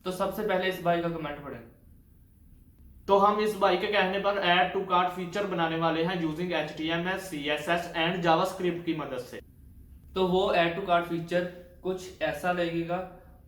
तो सबसे पहले इस भाई का कमेंट पढ़ें। तो हम इस भाई के कहने पर ऐड टू कार्ट फीचर बनाने वाले हैं using HTML CSS and JavaScript की मदद से। तो वो ऐड टू कार्ट फीचर कुछ ऐसा लगेगा।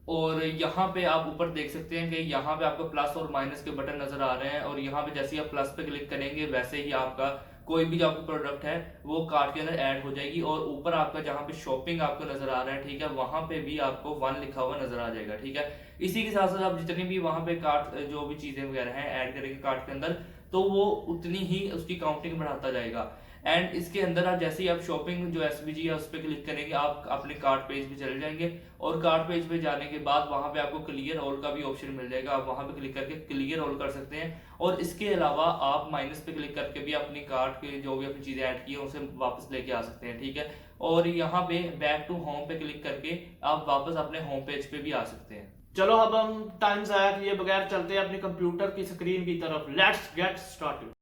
और यहाँ पे आप ऊपर देख सकते हैं कि यहाँ पे आपको प्लस और माइनस के बटन नजर आ रहे हैं, और यहाँ पे जैसे ही आप प्लस पे क्लिक करेंगे वैसे ही आपका कोई भी जो आपका प्रोडक्ट है वो कार्ट के अंदर ऐड हो जाएगी। और ऊपर आपका जहाँ पे शॉपिंग आपको नजर आ रहा है, ठीक है, वहां पे भी आपको 1 लिखा हुआ नजर आ जाएगा। ठीक है, इसी के साथ साथ आप जितनी भी वहां पे कार्ट जो भी चीजें वगैरह हैं ऐड करेंगे कार्ट के अंदर, तो वो उतनी ही उसकी काउंटिंग बढ़ाता जाएगा। एंड इसके अंदर आप जैसे ही आप शॉपिंग जो एसवीजी है उस पर क्लिक करेंगे, आप अपने कार्ट पेज पे चले जाएंगे। और कार्ट पेज पे जाने के बाद वहां पे आपको क्लियर ऑल का भी ऑप्शन मिल जाएगा, आप वहां पे क्लिक करके क्लियर ऑल कर सकते हैं। और इसके अलावा आप माइनस पे क्लिक करके भी अपनी कार्ट के जो भी अपनी चीजें ऐड की है उसे वापस लेके आ सकते हैं। ठीक है, और यहाँ पे बैक टू होम पे क्लिक करके आप वापस अपने होम पेज पे भी आ सकते हैं। चलो अब हम टाइम जाया किए बगैर चलते हैं अपनी कंप्यूटर की स्क्रीन की तरफ। Let's get started.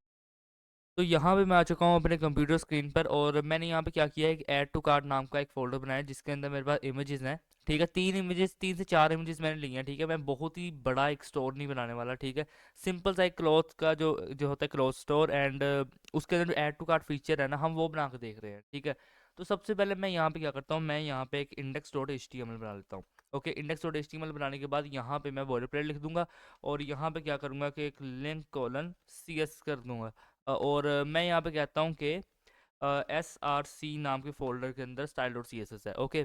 तो यहाँ पे मैं आ चुका हूँ अपने कंप्यूटर स्क्रीन पर, और मैंने यहाँ पे क्या किया है, एक ऐड टू कार्ट नाम का एक फोल्डर बनाया जिसके अंदर मेरे पास इमेजेस हैं। ठीक है, 3 इमेजेस, 3 से 4 इमेजेस मैंने लिए हैं। ठीक है, मैं बहुत ही बड़ा एक स्टोर नहीं बनाने वाला। ठीक है, सिंपल सा एक क्लॉथ का जो जो होता है क्लॉथ स्टोर, एंड उसके अंदर जो ऐड टू कार्ट फीचर है ना, हम वो बना के देख रहे हैं। ठीक है, तो सबसे पहले मैं यहाँ पे क्या करता हूँ, मैं यहाँ पे एक index dot H T M L बना लेता हूँ। Okay, index dot H T M L बनाने के बाद यहाँ पे मैं बॉयलरप्लेट लिख दूंगा, और यहाँ पे क्या करूँगा कि एक लिंक कॉलन सी एस कर दूंगा। और मैं यहाँ पे कहता हूँ कि SRC नाम के फोल्डर के अंदर style dot C S S है। ओके,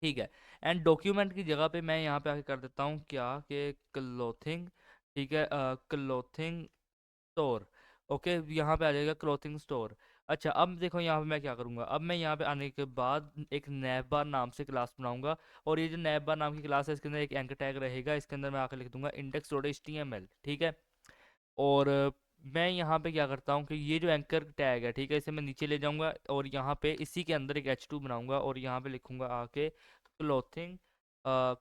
ठीक है, एंड डॉक्यूमेंट की जगह पे मैं यहाँ पे आके कर देता हूँ क्या कि क्लोथिंग। ठीक है, क्लोथिंग स्टोर। ओके, यहाँ पे आ जाएगा क्लोथिंग स्टोर। अच्छा, अब देखो यहाँ पे मैं क्या करूँगा, अब मैं यहाँ पे आने के बाद एक नैब बार नाम से क्लास बनाऊंगा। और ये जो नैब बार नाम की क्लास है इसके अंदर एक एंकर टैग रहेगा, इसके अंदर मैं आकर लिख दूंगा index dot H T M L. ठीक है, और मैं यहाँ पे क्या करता हूँ कि ये जो एंकर टैग है, ठीक है, इसे मैं नीचे ले जाऊंगा और यहाँ पे इसी के अंदर एक H2 बनाऊंगा, और यहाँ पे लिखूंगा आके क्लोथिंग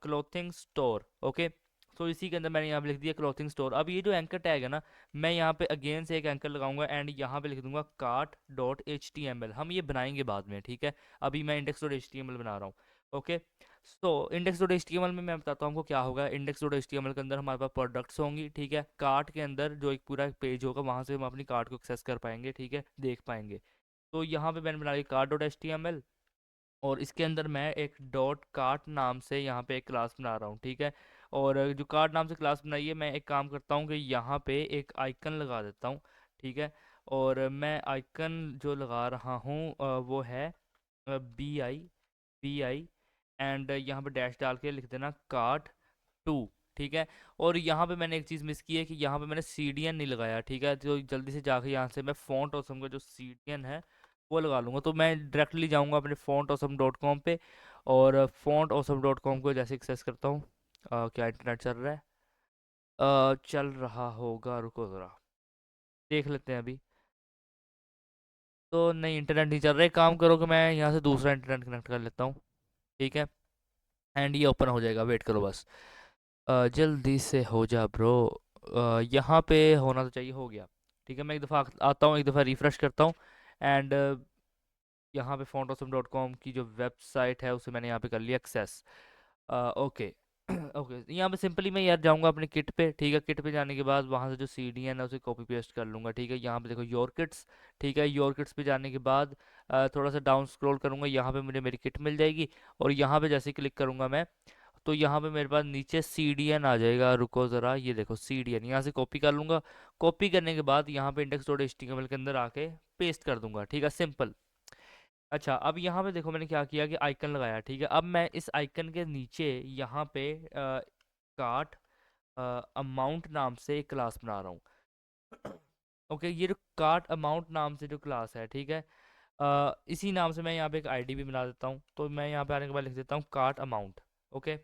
क्लोथिंग स्टोर। ओके, तो इसी के अंदर मैंने यहाँ पे लिख दिया क्लोथिंग स्टोर। अब ये जो एंकर टैग है ना, मैं यहाँ पे अगेन से एक एंकर लगाऊंगा एंड यहाँ पे लिख दूंगा cart dot H T M L. हम ये बनाएंगे बाद में। ठीक है, अभी मैं index dot H T M L बना रहा हूँ। Okay, so index dot H T M L में मैं बताता हूँ आपको क्या होगा। Index dot H T M L के अंदर हमारे पास प्रोडक्ट्स होंगी। ठीक है, कार्ट के अंदर जो एक पूरा पेज होगा वहाँ से हम अपनी कार्ट को एक्सेस कर पाएंगे। ठीक है, देख पाएंगे। तो यहाँ पे मैंने बना लिया cart dot H T M L, और इसके अंदर मैं एक डॉट कार्ट नाम से यहाँ पे एक क्लास बना रहा हूँ। ठीक है, और जो कार्ट नाम से क्लास बनाई है, मैं एक काम करता हूँ कि यहाँ पे एक आइकन लगा देता हूँ। ठीक है, और मैं आइकन जो लगा रहा हूँ वो है BI एंड यहाँ पे डैश डाल के लिख देना कार्ट 2। ठीक है, और यहाँ पे मैंने एक चीज़ मिस की है कि यहाँ पे मैंने CDN नहीं लगाया। ठीक है, तो जल्दी से जाके यहाँ से मैं फॉन्ट ऑसम का जो CDN है वो लगा लूँगा। तो मैं डायरेक्टली जाऊँगा अपने fontawesome.com पे, और fontawesome.com को जैसे एक्सेस करता हूँ। क्या इंटरनेट चल रहा है? चल रहा होगा, रुको ज़रा देख लेते हैं अभी। तो नहीं, इंटरनेट नहीं चल रहा है। एक काम करो कि मैं यहाँ से दूसरा इंटरनेट कनेक्ट कर लेता हूँ। ठीक है, एंड ये ओपन हो जाएगा, वेट करो बस। जल्दी से हो जा ब्रो। यहाँ पे होना तो चाहिए, हो गया। ठीक है, मैं एक दफ़ा आता हूँ, एक दफ़ा रिफ़्रेश करता हूँ, एंड यहाँ पे fontawesome.com की जो वेबसाइट है उसे मैंने यहाँ पे कर लिया एक्सेस। ओके ओके, यहाँ पे सिंपली मैं यार जाऊँगा अपने किट पे। ठीक है, किट पे जाने के बाद वहाँ से जो CDN है उसे कॉपी पेस्ट कर लूँगा। ठीक है, यहाँ पे देखो योर किट्स। ठीक है, योर किट्स पे जाने के बाद थोड़ा सा डाउन स्क्रॉल करूँगा, यहाँ पे मुझे मेरी किट मिल जाएगी। और यहाँ पे जैसे ही क्लिक करूँगा मैं, तो यहाँ पे मेरे पास नीचे CDN आ जाएगा। रुको ज़रा, ये देखो CDN, यहाँ से कॉपी कर लूँगा। कॉपी करने के बाद यहाँ पे index dot H T M L के अंदर आके पेस्ट कर दूंगा। ठीक है, सिंपल। अच्छा, अब यहाँ पे देखो मैंने क्या किया कि आइकन लगाया। ठीक है, अब मैं इस आइकन के नीचे यहाँ पे कार्ट अमाउंट नाम से एक क्लास बना रहा हूँ। ओके, ये जो कार्ट अमाउंट नाम से जो क्लास है, ठीक है, इसी नाम से मैं यहाँ पे एक आईडी भी बना देता हूँ। तो मैं यहाँ पे आने के बाद लिख देता हूँ कार्ट अमाउंट। ओके,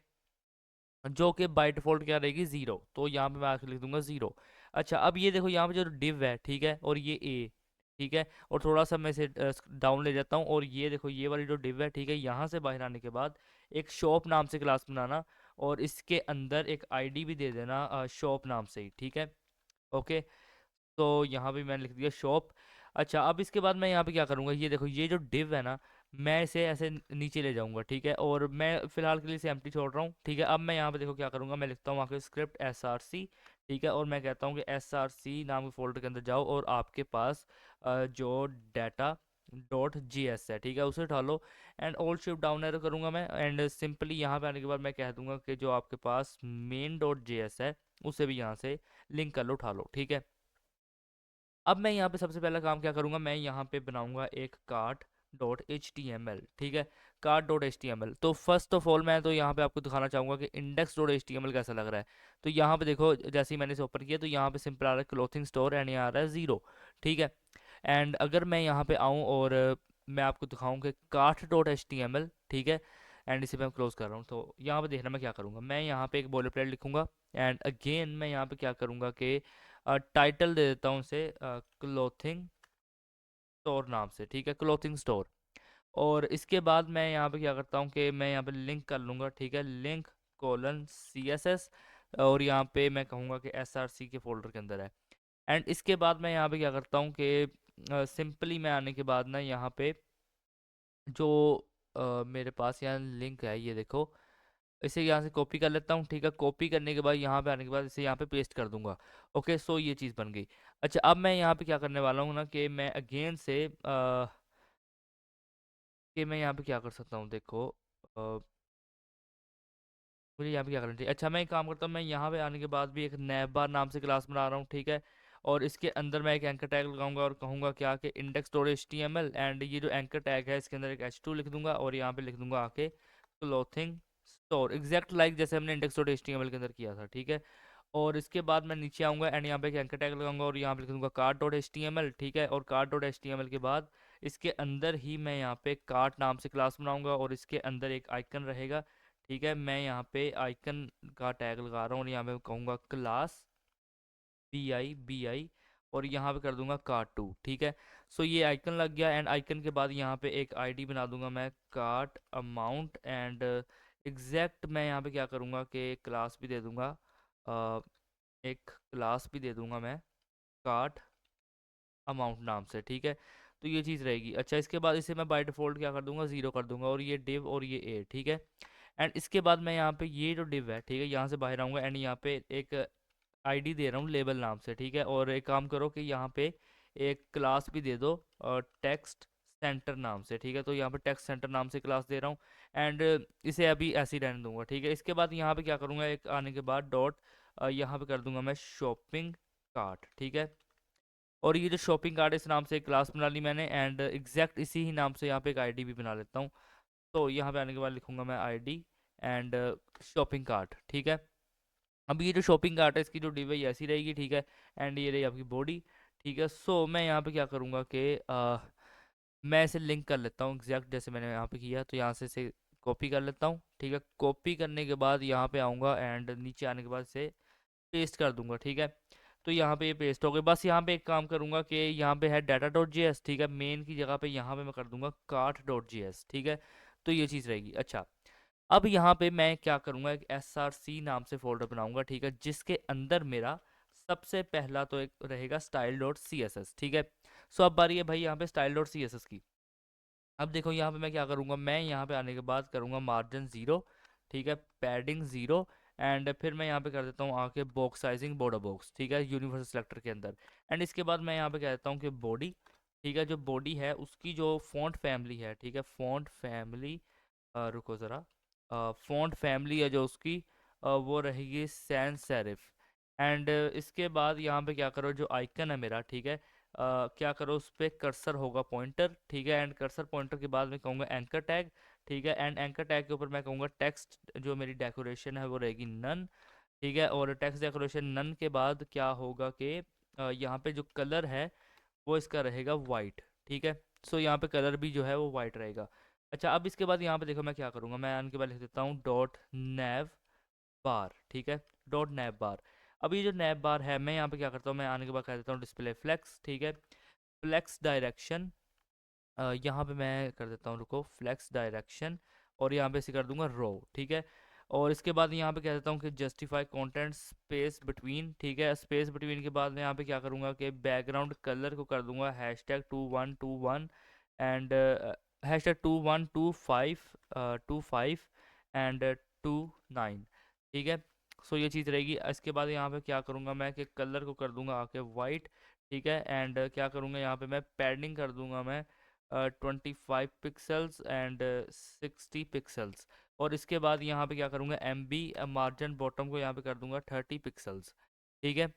जो कि बाय डिफॉल्ट क्या रहेगी, 0। तो यहाँ पे मैं आके लिख दूंगा 0। अच्छा, अब ये देखो यहाँ पे जो डिव है, ठीक है, और ये ए। ठीक है, और थोड़ा सा मैं इसे डाउन ले जाता हूँ, और ये देखो ये वाली जो डिव है, ठीक है, यहाँ से बाहर आने के बाद एक शॉप नाम से क्लास बनाना, और इसके अंदर एक आईडी भी दे देना शॉप नाम से ही। ठीक है, ओके, तो यहाँ पे मैंने लिख दिया शॉप। अच्छा, अब इसके बाद मैं यहाँ पे क्या करूँगा, ये देखो ये जो डिव है ना, मैं इसे ऐसे नीचे ले जाऊंगा, ठीक है, और मैं फिलहाल के लिए इसे एम्प्टी छोड़ रहा हूँ, ठीक है। अब मैं यहाँ पे देखो क्या करूँगा, मैं लिखता हूँ आके स्क्रिप्ट SRC, ठीक है, और मैं कहता हूँ कि SRC नाम के फोल्डर के अंदर जाओ और आपके पास जो डाटा .js है, ठीक है, उसे उठा लो। And all shift down arrow करूँगा मैं, एंड सिंपली यहाँ पे आने के बाद मैं कह दूंगा कि जो आपके पास main.js है उसे भी यहाँ से लिंक कर लो, उठा लो, ठीक है। अब मैं यहाँ पे सबसे पहला काम क्या करूँगा, मैं यहाँ पे बनाऊँगा एक cart dot H T M L, ठीक है, cart dot H T M L. तो फर्स्ट ऑफ ऑल मैं तो यहाँ पे आपको दिखाना चाहूँगा कि index dot H T M L कैसा लग रहा है। तो यहाँ पे देखो, जैसे ही मैंने इसे ओपन किया तो यहाँ पे सिंपल आ रहा है क्लोथिंग स्टोर एंड यहाँ आ रहा है ज़ीरो, ठीक है। एंड अगर मैं यहाँ पे आऊँ और मैं आपको दिखाऊँ कि cart dot H T M L, ठीक है, एंड इसे मैं क्लोज कर रहा हूँ, तो यहाँ पे देखना मैं क्या करूँगा, मैं यहाँ पे एक बॉलर प्लेट लिखूंगा। एंड अगेन मैं यहाँ पे क्या करूँगा कि टाइटल दे देता हूँ उसे क्लोथिंग स्टोर नाम से, ठीक है, क्लोथिंग स्टोर। और इसके बाद मैं यहाँ पे क्या करता हूँ कि मैं यहाँ पे लिंक कर लूँगा, ठीक है, लिंक कोलन CSS, और यहाँ पे मैं कहूँगा कि SRC के फोल्डर के अंदर है। एंड इसके बाद मैं यहाँ पे क्या करता हूँ कि सिंपली मैं आने के बाद ना यहाँ पे जो मेरे पास यहाँ लिंक है, ये देखो, इसे यहाँ से कॉपी कर लेता हूँ, ठीक है। कॉपी करने के बाद यहाँ पे आने के बाद इसे यहाँ पे पेस्ट कर दूंगा। ओके, सो ये चीज़ बन गई। अच्छा, अब मैं यहाँ पे क्या करने वाला हूँ ना कि मैं अगेन से कि मैं यहाँ पे क्या कर सकता हूँ, देखो, मुझे यहाँ पे क्या करना चाहिए। अच्छा, मैं एक काम करता हूँ, मैं यहाँ पे आने के बाद भी एक नैब बार नाम से क्लास बना रहा हूँ, ठीक है, और इसके अंदर मैं एक एंकर टैग लगाऊंगा और कहूँगा क्या कि index dot H T M L, and ये जो एंकर टैग है इसके अंदर एक H2 लिख दूंगा और यहाँ पे लिख दूंगा आके क्लोथिंग स्टोर, एग्जैक्ट लाइक जैसे हमने index dot H T M L के अंदर किया था, ठीक है। और इसके बाद मैं नीचे आऊँगा एंड यहाँ पे एक एंकर टैग लगाऊंगा और यहाँ पे लिख दूंगा cart dot H T M L, ठीक है, और cart dot H T M L के बाद इसके अंदर ही मैं यहाँ पे कार्ट नाम से क्लास बनाऊंगा और इसके अंदर एक आइकन रहेगा, ठीक है। मैं यहाँ पे आइकन का टैग लगा रहा हूँ और यहाँ पे कहूँगा क्लास BI और यहाँ पे कर दूंगा कार्ट2, ठीक है। सो ये आइकन लग गया एंड आइकन के बाद यहाँ पे एक आईडी बना दूंगा मैं कार्ट अमाउंट, एंड एग्जैक्ट मैं यहाँ पे क्या करूँगा कि क्लास भी दे दूंगा, अ, एक क्लास भी दे दूंगा मैं कार्ट अमाउंट नाम से, ठीक है। तो ये चीज़ रहेगी। अच्छा, इसके बाद इसे मैं बाय डिफ़ॉल्ट क्या कर दूंगा, ज़ीरो कर दूंगा, और ये डिव और ये ए, ठीक है। एंड इसके बाद मैं यहाँ पे ये जो डिव है, ठीक है, यहाँ से बाहर आऊँगा एंड यहाँ पे एक आईडी दे रहा हूँ लेबल नाम से, ठीक है। और एक काम करो कि यहाँ पे एक क्लास भी दे दो और टेक्स्ट सेंटर नाम से, ठीक है। तो यहाँ पे टेक्स्ट सेंटर नाम से क्लास दे रहा हूँ एंड इसे अभी ऐसे ही रहने दूंगा, ठीक है। इसके बाद यहाँ पे क्या करूँगा, एक आने के बाद डॉट यहाँ पे कर दूंगा मैं शॉपिंग कार्ट, ठीक है। और ये जो शॉपिंग कार्ट, इस नाम से एक क्लास बना ली मैंने एंड एग्जैक्ट इसी ही नाम से यहाँ पे एक आईडी भी बना लेता हूँ। तो यहाँ पे आने के बाद लिखूंगा मैं आईडी एंड शॉपिंग कार्ट, ठीक है। अब ये जो शॉपिंग कार्ट है इसकी जो डिव है ये ऐसी रहेगी, ठीक है, एंड ये रही आपकी बॉडी, ठीक है। सो मैं यहाँ पे क्या करूँगा कि मैं इसे लिंक कर लेता हूँ एग्जैक्ट जैसे मैंने यहाँ पे किया, तो यहाँ से इसे कॉपी कर लेता हूँ, ठीक है। कॉपी करने के बाद यहाँ पे आऊँगा एंड नीचे आने के बाद इसे पेस्ट कर दूंगा, ठीक है। तो यहाँ पे ये पेस्ट हो गए। बस यहाँ पे एक काम करूँगा कि यहाँ पे है डाटा डॉट जी एस, ठीक है, मेन की जगह पे यहाँ पे मैं कर दूंगा कार्ट डॉट जी एस, ठीक है। तो ये चीज़ रहेगी। अच्छा, अब यहाँ पे मैं क्या करूँगा, एक SRC नाम से फोल्डर बनाऊंगा, ठीक है, जिसके अंदर मेरा सबसे पहला तो एक रहेगा style dot C S S, ठीक है। सो अब बारी है भाई यहाँ पे style dot C S S की। अब देखो यहाँ पे मैं क्या करूँगा, मैं यहाँ पे आने के बाद करूँगा मार्जिन ज़ीरो, ठीक है, पैडिंग ज़ीरो, एंड फिर मैं यहाँ पे कर देता हूँ आके बॉक्स साइजिंग बॉर्डर बॉक्स, ठीक है, यूनिवर्सल सेलेक्टर के अंदर। एंड इसके बाद मैं यहाँ पे कह देता हूँ कि बॉडी, ठीक है, जो बॉडी है उसकी जो फॉन्ट फैमिली है, ठीक है, फॉन्ट फैमिली, रुको ज़रा, फॉन्ट फैमिली है जो उसकी, वो रहेगी सैंस सेरिफ। एंड इसके बाद यहाँ पे क्या करो, जो आइकन है मेरा, ठीक है, क्या करो, उस पर कर्सर होगा पॉइंटर, ठीक है। एंड कर्सर पॉइंटर के बाद मैं कहूँगा एंकर टैग, ठीक है। एंड एंकर टैग के ऊपर मैं कहूँगा टेक्स्ट, जो मेरी डेकोरेशन है वो रहेगी नन, ठीक है। और टेक्स्ट डेकोरेशन नन के बाद क्या होगा कि यहाँ पे जो कलर है वो इसका रहेगा वाइट, ठीक है। सो यहाँ पे कलर भी जो है वो वाइट रहेगा। अच्छा, अब इसके बाद यहाँ पे देखो मैं क्या करूँगा, मैं इनके बाद लिख देता हूँ डॉट नैव बार, ठीक है, डॉट नैव बार। अब ये जो नैव बार है मैं यहाँ पे क्या करता हूँ, मैं आने के बाद कह देता हूँ डिस्प्ले फ्लेक्स, ठीक है, फ्लेक्स डायरेक्शन, यहाँ पे मैं कर देता हूँ, रुको, फ्लेक्स डायरेक्शन, और यहाँ पे इसे कर दूंगा रो, ठीक है। और इसके बाद यहाँ पे कह देता हूँ कि जस्टिफाई कंटेंट स्पेस बिटवीन, ठीक है। स्पेस बिटवीन के बाद मैं यहाँ पे क्या करूँगा कि बैकग्राउंड कलर को कर दूंगा #2121 एंड #2125 एंड 29, ठीक है। सो ये चीज़ रहेगी। इसके बाद यहाँ पे क्या करूँगा मैं कि कलर को कर दूंगा आके वाइट, ठीक है। एंड क्या करूँगा यहाँ पे मैं पैडिंग कर दूंगा मैं 25 पिक्सल्स एंड 60 पिक्सल्स। और इसके बाद यहाँ पे क्या करूँगा MB मार्जिन बॉटम को यहाँ पे कर दूंगा 30 पिक्सल्स, ठीक है।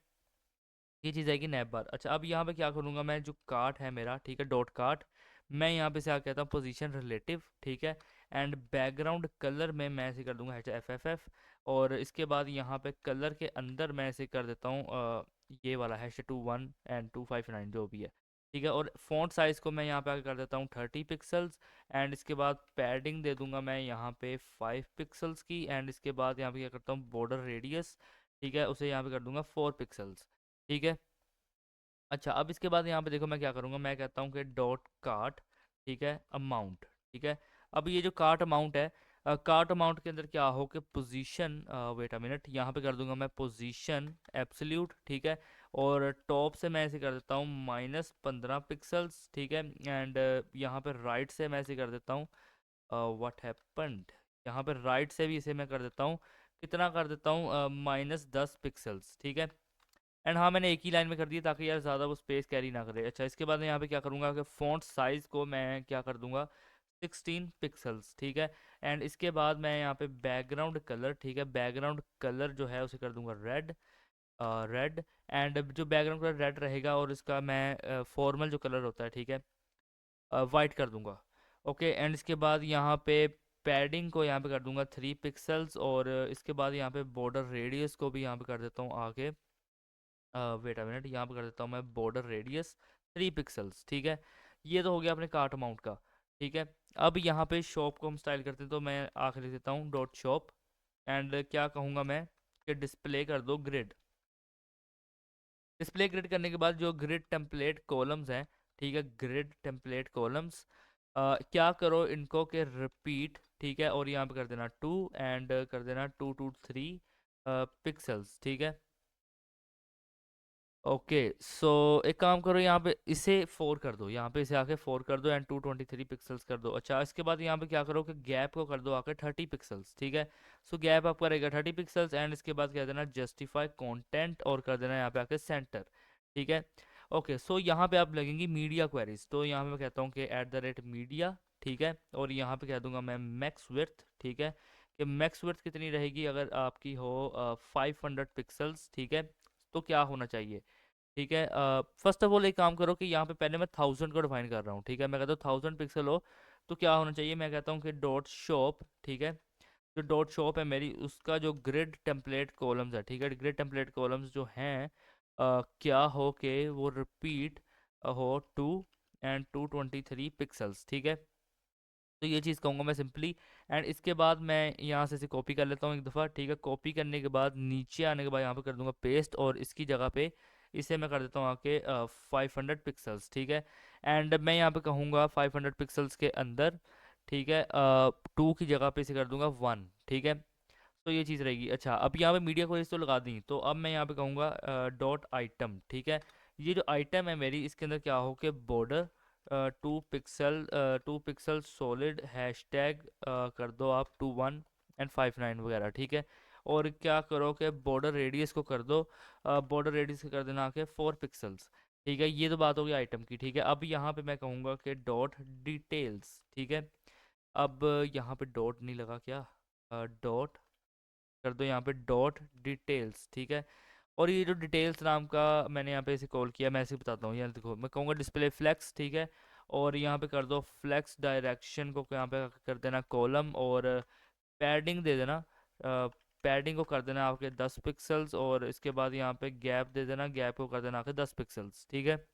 ये चीज़ आएगी नैप बार। अच्छा, अब यहाँ पे क्या करूँगा मैं, जो कार्ट है मेरा, ठीक है, डॉट कार्ट, मैं यहाँ पे से क्या कहता हूँ पोजीशन रिलेटिव, ठीक है। एंड बैकग्राउंड कलर में मैं ऐसे कर दूंगा HFFF। और इसके बाद यहाँ पे कलर के अंदर मैं ऐसे कर देता हूँ ये वाला #21 and 259 जो भी है, ठीक है। और फॉन्ट साइज़ को मैं यहाँ पे आके कर देता हूँ 30 पिक्सल्स। एंड इसके बाद पैडिंग दे दूंगा मैं यहाँ पे 5 पिक्सल्स की। एंड इसके बाद यहाँ पे क्या करता हूँ बॉर्डर रेडियस, ठीक है, उसे यहाँ पे कर दूंगा 4 पिक्सल्स, ठीक है। अच्छा, अब इसके बाद यहाँ पे देखो मैं क्या करूँगा, मैं कहता हूँ कि डॉट कार्ट, ठीक है, अमाउंट, ठीक है। अब ये जो कार्ट अमाउंट है, कार्ट अमाउंट के अंदर क्या हो कि पोजीशन, वेट अ मिनट, यहाँ पे कर दूंगा मैं पोजीशन एब्सोल्यूट, ठीक है। और टॉप से मैं ऐसे कर देता हूँ -15 पिक्सल्स, ठीक है। एंड यहाँ पे राइट से मैं ऐसे कर देता हूँ व्हाट हैपन्ड, यहाँ पे राइट से भी इसे मैं कर देता हूँ, कितना कर देता हूँ -10 पिक्सल्स, ठीक है। एंड हाँ, मैंने एक ही लाइन में कर दिया ताकि यार ज़्यादा वो स्पेस कैरी ना करे। अच्छा, इसके बाद मैं यहाँ पे क्या करूँगा कि फ़ॉन्ट साइज़ को मैं क्या कर दूंगा 16 पिक्सल्स, ठीक है। एंड इसके बाद मैं यहाँ पे बैकग्राउंड कलर, ठीक है, बैकग्राउंड कलर जो है उसे कर दूंगा रेड, रेड। एंड जो बैकग्राउंड कलर रेड रहेगा और इसका मैं फॉर्मल जो कलर होता है, ठीक है, वाइट कर दूंगा। ओके, एंड इसके बाद यहाँ पे पैडिंग को यहाँ पे कर दूंगा 3 पिक्सल्स। और इसके बाद यहाँ पे बॉर्डर रेडियस को भी यहाँ पे कर देता हूँ आगे, वेट अ मिनट, यहाँ पे कर देता हूँ मैं बॉर्डर रेडियस 3 पिक्सल्स, ठीक है। ये तो हो गया अपने कार्ट अमाउंट का, ठीक है। अब यहाँ पे शॉप को हम स्टाइल करते हैं, तो मैं आखिर लिख देता हूँ डॉट शॉप। एंड क्या कहूँगा मैं कि डिस्प्ले कर दो ग्रिड। डिस्प्ले ग्रिड करने के बाद जो ग्रिड टेम्पलेट कॉलम्स हैं, ठीक है, ग्रिड टेम्पलेट कॉलम्स, क्या करो इनको के रिपीट, ठीक है। और यहाँ पे कर देना 2 एंड कर देना 2 to 3 पिक्सल्स, ठीक है। ओके, सो एक काम करो, यहाँ पे इसे 4 कर दो, यहाँ पे इसे आके 4 कर दो एंड 223 पिक्सल्स कर दो। अच्छा, इसके बाद यहाँ पे क्या करो कि गैप को कर दो आके 30 पिक्सल्स, ठीक है। सो गैप आपका रहेगा 30 पिक्सल्स। एंड इसके बाद क्या देना जस्टिफाई कंटेंट और कर देना यहाँ पे आके सेंटर, ठीक है। ओके, सो यहाँ पे आप लगेंगी मीडिया क्वेरीज, तो यहाँ पे मैं कहता हूँ कि @मीडिया, ठीक है। और यहाँ पे कह दूंगा मैं मैक्स विड्थ, ठीक है, कि मैक्स विड्थ कितनी रहेगी अगर आपकी हो 500 पिक्सल्स, ठीक है। तो क्या होना चाहिए, ठीक है। फर्स्ट ऑफ ऑल एक काम करो कि यहाँ पे पहले मैं 1000 को डिफाइन कर रहा हूँ, ठीक है। मैं कहता हूँ 1000 पिक्सल हो तो क्या होना चाहिए, मैं कहता हूँ कि डॉट शॉप, ठीक है। जो डॉट शॉप है मेरी, उसका जो ग्रिड टेम्पलेट कॉलम्स है, ठीक है, ग्रिड टेम्पलेट कॉलम्स जो हैं क्या हो के वो रिपीट हो 2 and 223 पिक्सल्स, ठीक है। तो ये चीज़ कहूँगा मैं सिंपली। एंड इसके बाद मैं यहाँ से इसे कॉपी कर लेता हूँ एक दफ़ा, ठीक है। कॉपी करने के बाद नीचे आने के बाद यहाँ पे कर दूंगा पेस्ट, और इसकी जगह पे इसे मैं कर देता हूँ आके 500 पिक्सल्स, ठीक है। एंड मैं यहाँ पे कहूँगा 500 पिक्सल्स के अंदर, ठीक है, 2 की जगह पे इसे कर दूंगा 1, ठीक है। तो ये चीज़ रहेगी। अच्छा, अब यहाँ पे मीडिया क्वेरीज तो लगा दी, तो अब मैं यहाँ पे कहूँगा डॉट आइटम, ठीक है। ये जो आइटम है मेरी, इसके अंदर क्या हो कि बॉर्डर 2 पिक्सल सॉलिड हैशटैग कर दो आप 21 and 59 वगैरह, ठीक है। और क्या करो कि बॉर्डर रेडियस को कर दो, बॉर्डर रेडियस कर देना आके 4 पिक्सल्स, ठीक है। ये तो बात होगी आइटम की, ठीक है। अब यहाँ पे मैं कहूँगा कि डॉट डिटेल्स, ठीक है। अब यहाँ पे डॉट नहीं लगा क्या, डॉट कर दो यहाँ पे डॉट डिटेल्स, ठीक है। और ये जो डिटेल्स नाम का मैंने यहाँ पे इसे कॉल किया, मैं ऐसे ही बताता हूँ, यहाँ देखो मैं कहूँगा डिस्प्ले फ्लेक्स, ठीक है। और यहाँ पे कर दो फ्लेक्स डायरेक्शन को यहाँ पे कर देना कॉलम, और पैडिंग दे देना, पैडिंग को कर देना आपके 10 पिक्सल्स। और इसके बाद यहाँ पे गैप दे देना, गैप को कर देना आपके 10 पिक्सल्स, ठीक है।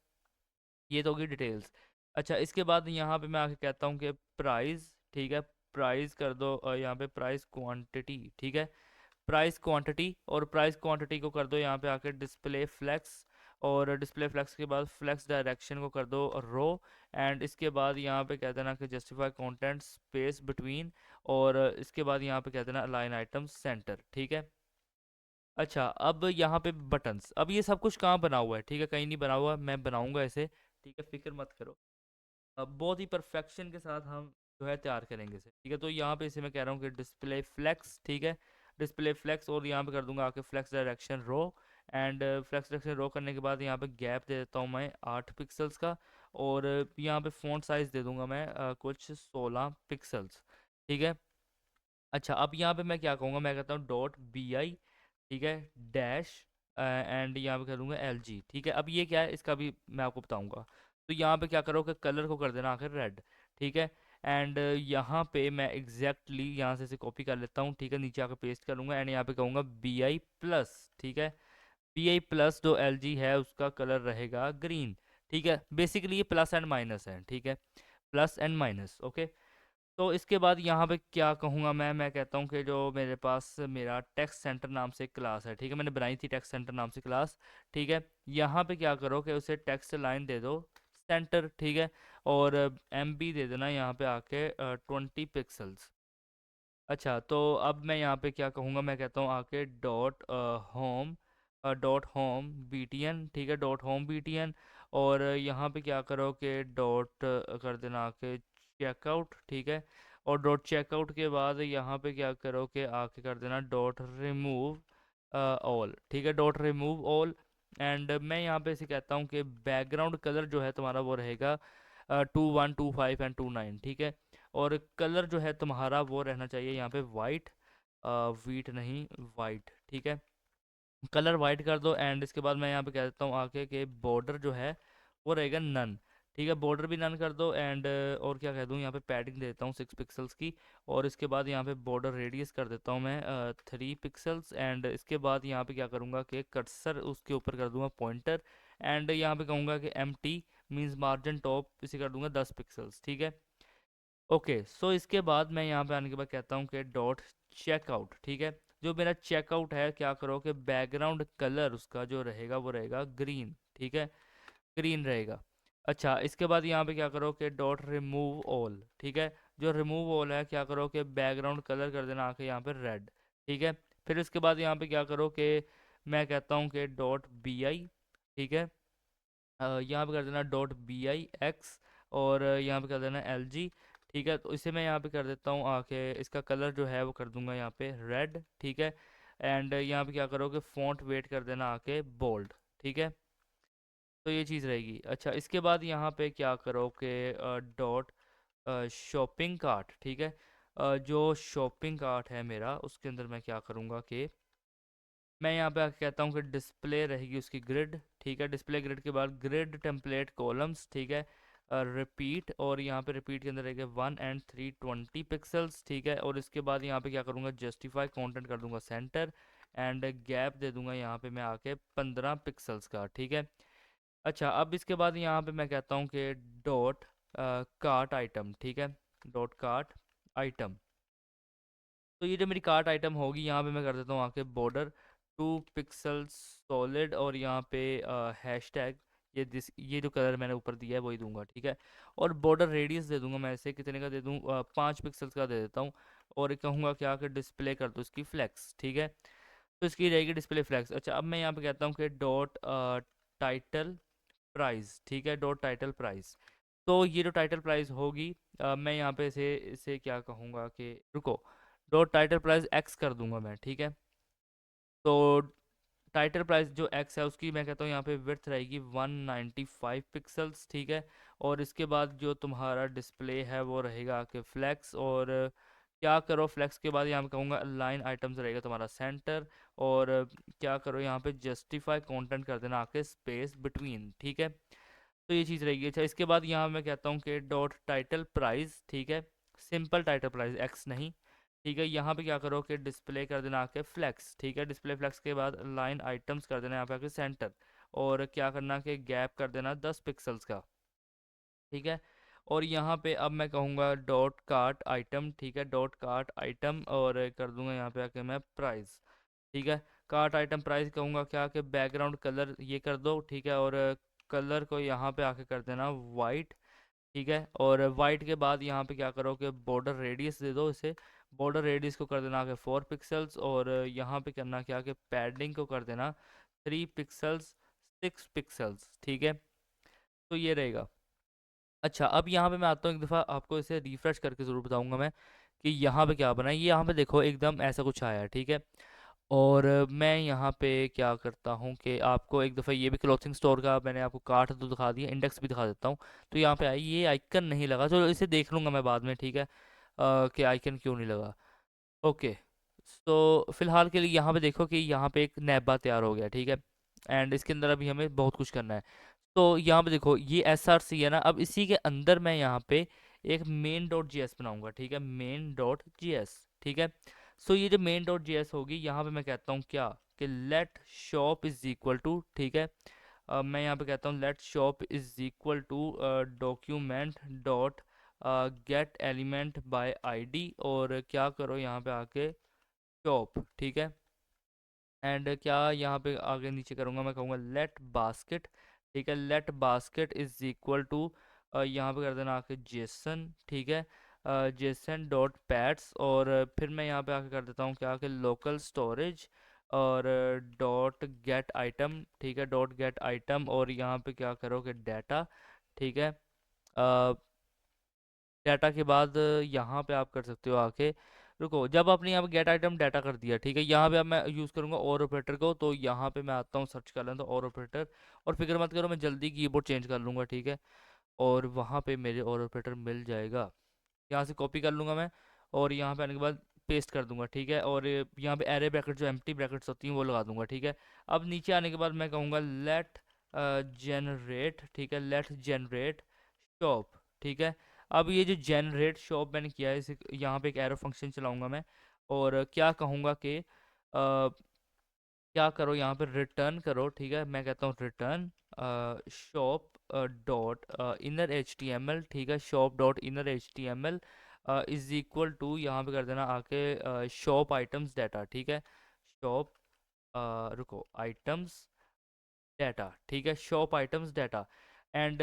ये तो होगी डिटेल्स। अच्छा, इसके बाद यहाँ पे मैं आके कहता हूँ कि प्राइस, ठीक है, प्राइस कर दो यहाँ पे प्राइस क्वांटिटी, ठीक है, प्राइस क्वांटिटी। और प्राइस क्वांटिटी को कर दो यहाँ पे आके डिस्प्ले फ्लेक्स, और डिस्प्ले फ्लेक्स के बाद फ्लेक्स डायरेक्शन को कर दो रो। एंड इसके बाद यहाँ पे कह देना कि जस्टिफाई कंटेंट स्पेस बिटवीन, और इसके बाद यहाँ पे कह देना अलाइन आइटम सेंटर, ठीक है। अच्छा, अब यहाँ पे बटन्स, अब ये सब कुछ कहाँ बना हुआ है, ठीक है, कहीं नहीं बना हुआ, मैं बनाऊंगा इसे, ठीक है, फिक्र मत करो। बहुत ही परफेक्शन के साथ हम जो है तैयार करेंगे इसे, ठीक है। तो यहाँ पे इसे मैं कह रहा हूँ कि डिस्प्ले फ्लेक्स, ठीक है, डिस्प्ले फ्लेक्स, और यहाँ पे कर दूंगा आके flex direction row. And flex direction row करने के बाद यहाँ पे गैप दे देता हूँ मैं 8 पिक्सल्स का, और यहाँ पे फ़ॉन्ट साइज़ दे दूंगा मैं कुछ 16 पिक्सल्स, ठीक है। अच्छा, अब यहाँ पे मैं क्या कहूँगा, मैं कहता हूँ डॉट बी आई, ठीक है, डैश, एंड यहाँ पे कर दूंगा एल जी, ठीक है। अब ये क्या है, इसका भी मैं आपको बताऊंगा। तो यहाँ पे क्या करो कि कलर को कर देना आखिर रेड, ठीक है। एंड यहाँ पे मैं एग्जैक्टली यहाँ से इसे कॉपी कर लेता हूँ, ठीक है, नीचे आकर पेस्ट करूँगा, एंड यहाँ पे कहूँगा बी आई प्लस, ठीक है। बी आई प्लस जो एल जी है उसका कलर रहेगा ग्रीन, ठीक है। बेसिकली ये प्लस एंड माइनस है, ठीक है, प्लस एंड माइनस, ओके। तो इसके बाद यहाँ पे क्या कहूँगा मैं कहता हूँ कि जो मेरे पास मेरा टेक्स्ट सेंटर नाम से क्लास है, ठीक है, मैंने बनाई थी टेक्स्ट सेंटर नाम से क्लास, ठीक है। यहाँ पे क्या करो कि उसे टेक्स्ट लाइन दे दो सेंटर, ठीक है, और एम बी दे देना यहाँ पे आके 20 पिक्सल्स। अच्छा, तो अब मैं यहाँ पे क्या कहूँगा, मैं कहता हूँ आके home dot home B T N, ठीक है, dot home B T N. और यहाँ पे क्या करो कि डॉट कर देना आके चेकआउट, ठीक है। और डॉट चेकआउट के बाद यहाँ पे क्या करो कि आके कर देना डॉट रिमूव ऑल, ठीक है, डॉट रिमूव ऑल। एंड मैं यहाँ पे इसे कहता हूँ कि बैकग्राउंड कलर जो है तुम्हारा वो रहेगा 2125 एंड 29, ठीक है। और कलर जो है तुम्हारा वो रहना चाहिए यहाँ पे वाइट, वीट नहीं, वाइट, ठीक है, कलर वाइट कर दो। एंड इसके बाद मैं यहाँ पे कह देता हूँ आके कि बॉर्डर जो है वो रहेगा नन, ठीक है, बॉर्डर भी नन कर दो। एंड और क्या कह दूँ, यहाँ पे पैडिंग दे देता हूँ 6 पिक्सल्स की। और इसके बाद यहाँ पे बॉर्डर रेडियस कर देता हूँ मैं 3 पिक्सल्स। एंड इसके बाद यहाँ पे क्या करूँगा कि कर्सर उसके ऊपर कर दूंगा पॉइंटर। एंड यहाँ पे कहूँगा कि M T means margin top, इसे कर दूंगा 10 पिक्सल्स, ठीक है। ओके, सो इसके बाद मैं यहाँ पे आने के बाद कहता हूँ कि डॉट चेकआउट, ठीक है। जो मेरा चेकआउट है, क्या करो कि बैकग्राउंड कलर उसका जो रहेगा वो रहेगा ग्रीन, ठीक है, ग्रीन रहेगा। अच्छा, इसके बाद यहाँ पे क्या करो कि डॉट रिमूव ऑल, ठीक है, जो रिमूव ऑल है क्या करो कि बैकग्राउंड कलर कर देना आके यहाँ पे रेड, ठीक है। फिर इसके बाद यहाँ पे क्या करो कि मैं कहता हूँ कि डॉट बी आई, ठीक है, यहाँ पे कर देना डॉट बी आई एक्स, और यहाँ पे कर देना एल जी, ठीक है। तो इसे मैं यहाँ पे कर देता हूँ आके, इसका कलर जो है वो कर दूंगा यहाँ पे रेड, ठीक है। एंड यहाँ पे क्या करोगे, फ़ॉन्ट वेट कर देना आके बोल्ड, ठीक है। तो ये चीज़ रहेगी। अच्छा, इसके बाद यहाँ पे क्या करो कि डॉट शॉपिंग कार्ट, ठीक है, जो शॉपिंग कार्ट है मेरा उसके अंदर मैं क्या करूँगा कि मैं यहाँ पे आके कहता हूँ कि डिस्प्ले रहेगी उसकी ग्रिड, ठीक है, डिस्प्ले ग्रिड के बाद ग्रिड टेम्पलेट कॉलम्स, ठीक है, रिपीट, और यहाँ पे रिपीट के अंदर रहेगा 1 and 3 20 पिक्सल्स, ठीक है। और इसके बाद यहाँ पे क्या करूँगा, जस्टिफाई कंटेंट कर दूंगा सेंटर। एंड गैप दे दूंगा यहाँ पे मैं आके 15 पिक्सल्स का, ठीक है। अच्छा, अब इसके बाद यहाँ पे मैं कहता हूँ कि डॉट कार्ट आइटम, ठीक है, डॉट कार्ट आइटम। तो ये जो मेरी कार्ट आइटम होगी, यहाँ पे मैं कर देता हूँ आके बॉर्डर 2 पिक्सल सॉलिड, और यहाँ पे हैश टैग, ये जो कलर मैंने ऊपर दिया है वही दूंगा, ठीक है। और बॉर्डर रेडियस दे दूंगा मैं इसे कितने का दे दूँ, 5 पिक्सल्स का दे देता हूँ। और कहूँगा क्या कि डिस्प्ले कर दो इसकी फ्लैक्स, ठीक है। तो इसकी रहेगी डिस्प्ले फ्लैक्स। अच्छा, अब मैं यहाँ पे कहता हूँ कि डॉट टाइटल प्राइस, ठीक है, डॉट टाइटल प्राइस। तो ये जो टाइटल प्राइस होगी, मैं यहाँ पे इसे इसे क्या कहूँगा कि रुको, डॉट टाइटल प्राइस एक्स कर दूंगा मैं, ठीक है। तो टाइटल प्राइस जो एक्स है उसकी मैं कहता हूँ यहाँ पे विड्थ रहेगी 195 पिक्सल्स, ठीक है। और इसके बाद जो तुम्हारा डिस्प्ले है वो रहेगा आके फ्लैक्स, और क्या करो फ्लैक्स के बाद यहाँ पे कहूँगा लाइन आइटम्स रहेगा तुम्हारा सेंटर। और क्या करो यहाँ पे जस्टिफाई कंटेंट कर देना आके स्पेस बिटवीन, ठीक है। तो ये चीज़ रहेगी। अच्छा, इसके बाद यहाँ मैं कहता हूँ कि डॉट टाइटल प्राइस, ठीक है, सिंपल टाइटल प्राइस एक्स नहीं, ठीक है। यहाँ पे क्या करो कि डिस्प्ले कर देना आके फ्लैक्स, ठीक है, डिस्प्ले फ्लैक्स के बाद लाइन आइटम्स कर देना यहाँ पे आके सेंटर। और क्या करना कि गैप कर देना 10 पिक्सल्स का, ठीक है। और यहाँ पे अब मैं कहूँगा डॉट कार्ट आइटम, ठीक है, डॉट कार्ट आइटम, और कर दूंगा यहाँ पे आके मैं प्राइस, ठीक है। कार्ट आइटम प्राइस कहूँगा क्या कि बैकग्राउंड कलर ये कर दो, ठीक है। और कलर को यहाँ पे आके कर देना वाइट, ठीक है। और वाइट के बाद यहाँ पे क्या करो कि बॉर्डर रेडियस दे दो इसे, बॉर्डर रेडियस को कर देना आगे 4 पिक्सल्स। और यहाँ पे करना क्या कि पैडिंग को कर देना 3 पिक्सल्स, 6 पिक्सल्स, ठीक है। तो ये रहेगा। अच्छा, अब यहाँ पे मैं आता हूँ, एक दफ़ा आपको इसे रिफ्रेश करके ज़रूर बताऊंगा मैं कि यहाँ पे क्या बना है। ये यहाँ पे देखो एकदम ऐसा कुछ आया है, ठीक है। और मैं यहाँ पे क्या करता हूँ कि आपको एक दफ़ा ये भी क्लॉथिंग स्टोर का मैंने आपको कार्ट तो दिखा दिया, इंडेक्स भी दिखा देता हूँ। तो यहाँ पे आई, ये आइकन नहीं लगा, चलो इसे देख लूँगा मैं बाद में, ठीक है। कि आइकन क्यों नहीं लगा। ओके, तो फिलहाल के लिए यहाँ पे देखो कि यहाँ पे एक नैबा तैयार हो गया, ठीक है। एंड इसके अंदर अभी हमें बहुत कुछ करना है। तो यहाँ पे देखो ये एस आर सी है ना, अब इसी के अंदर मैं यहाँ पे एक मेन डॉट जी एस बनाऊंगा, ठीक है, मेन डॉट जी एस, ठीक है। सो ये जो मेन डॉट जी एस होगी, यहाँ पे मैं कहता हूँ क्या, कि let shop is equal to, ठीक है। मैं यहाँ पे कहता हूँ let shop is equal to document dot get element by ID, और क्या करो यहाँ पे आके शॉप, ठीक है। एंड क्या यहाँ पे आगे नीचे करूँगा, मैं कहूँगा लेट बास्केट, ठीक है, let basket is equal to यहाँ पे कर देना आके जेसन, ठीक है, जेसन डॉट पैड्स, और फिर मैं यहाँ पे आके कर देता हूँ क्या, कि लोकल स्टोरेज और डॉट गेट आइटम, ठीक है, डॉट गेट आइटम, और यहाँ पे क्या करो कि डाटा, ठीक है। डाटा के बाद यहाँ पे आप कर सकते हो आके, रुको, जब आपने यहाँ पे गेट आइटम डाटा कर दिया, ठीक है, यहाँ पे अब मैं यूज़ करूँगा और ऑपरेटर को। तो यहाँ पे मैं आता हूँ, सर्च कर लें तो और ऑपरेटर, और फिक्र मत करो, मैं जल्दी कीबोर्ड चेंज कर लूँगा, ठीक है। और वहाँ पे मेरे और ऑपरेटर मिल जाएगा। यहाँ से कॉपी कर लूँगा मैं, और यहाँ पे आने के बाद पेस्ट कर दूंगा, ठीक है। और यहाँ पे एरे ब्रैकेट जो एम्प्टी ब्रैकेट्स होती हैं वो लगा दूंगा, ठीक है। अब नीचे आने के बाद मैं कहूँगा लेट जनरेट, ठीक है, लेट जनरेट शॉप, ठीक है। अब ये जो जनरेट शॉप मैंने किया है, इसे यहाँ पे एक एरो फंक्शन चलाऊंगा मैं, और क्या कहूँगा कि क्या करो यहाँ पे रिटर्न करो, ठीक है। मैं कहता हूँ return shop dot inner H T M L, ठीक है, shop dot inner H T M L is equal to, यहाँ पे कर देना आके शॉप आइटम्स डाटा, ठीक है, शॉप रुको आइटम्स डाटा, ठीक है, शॉप आइटम्स डाटा। एंड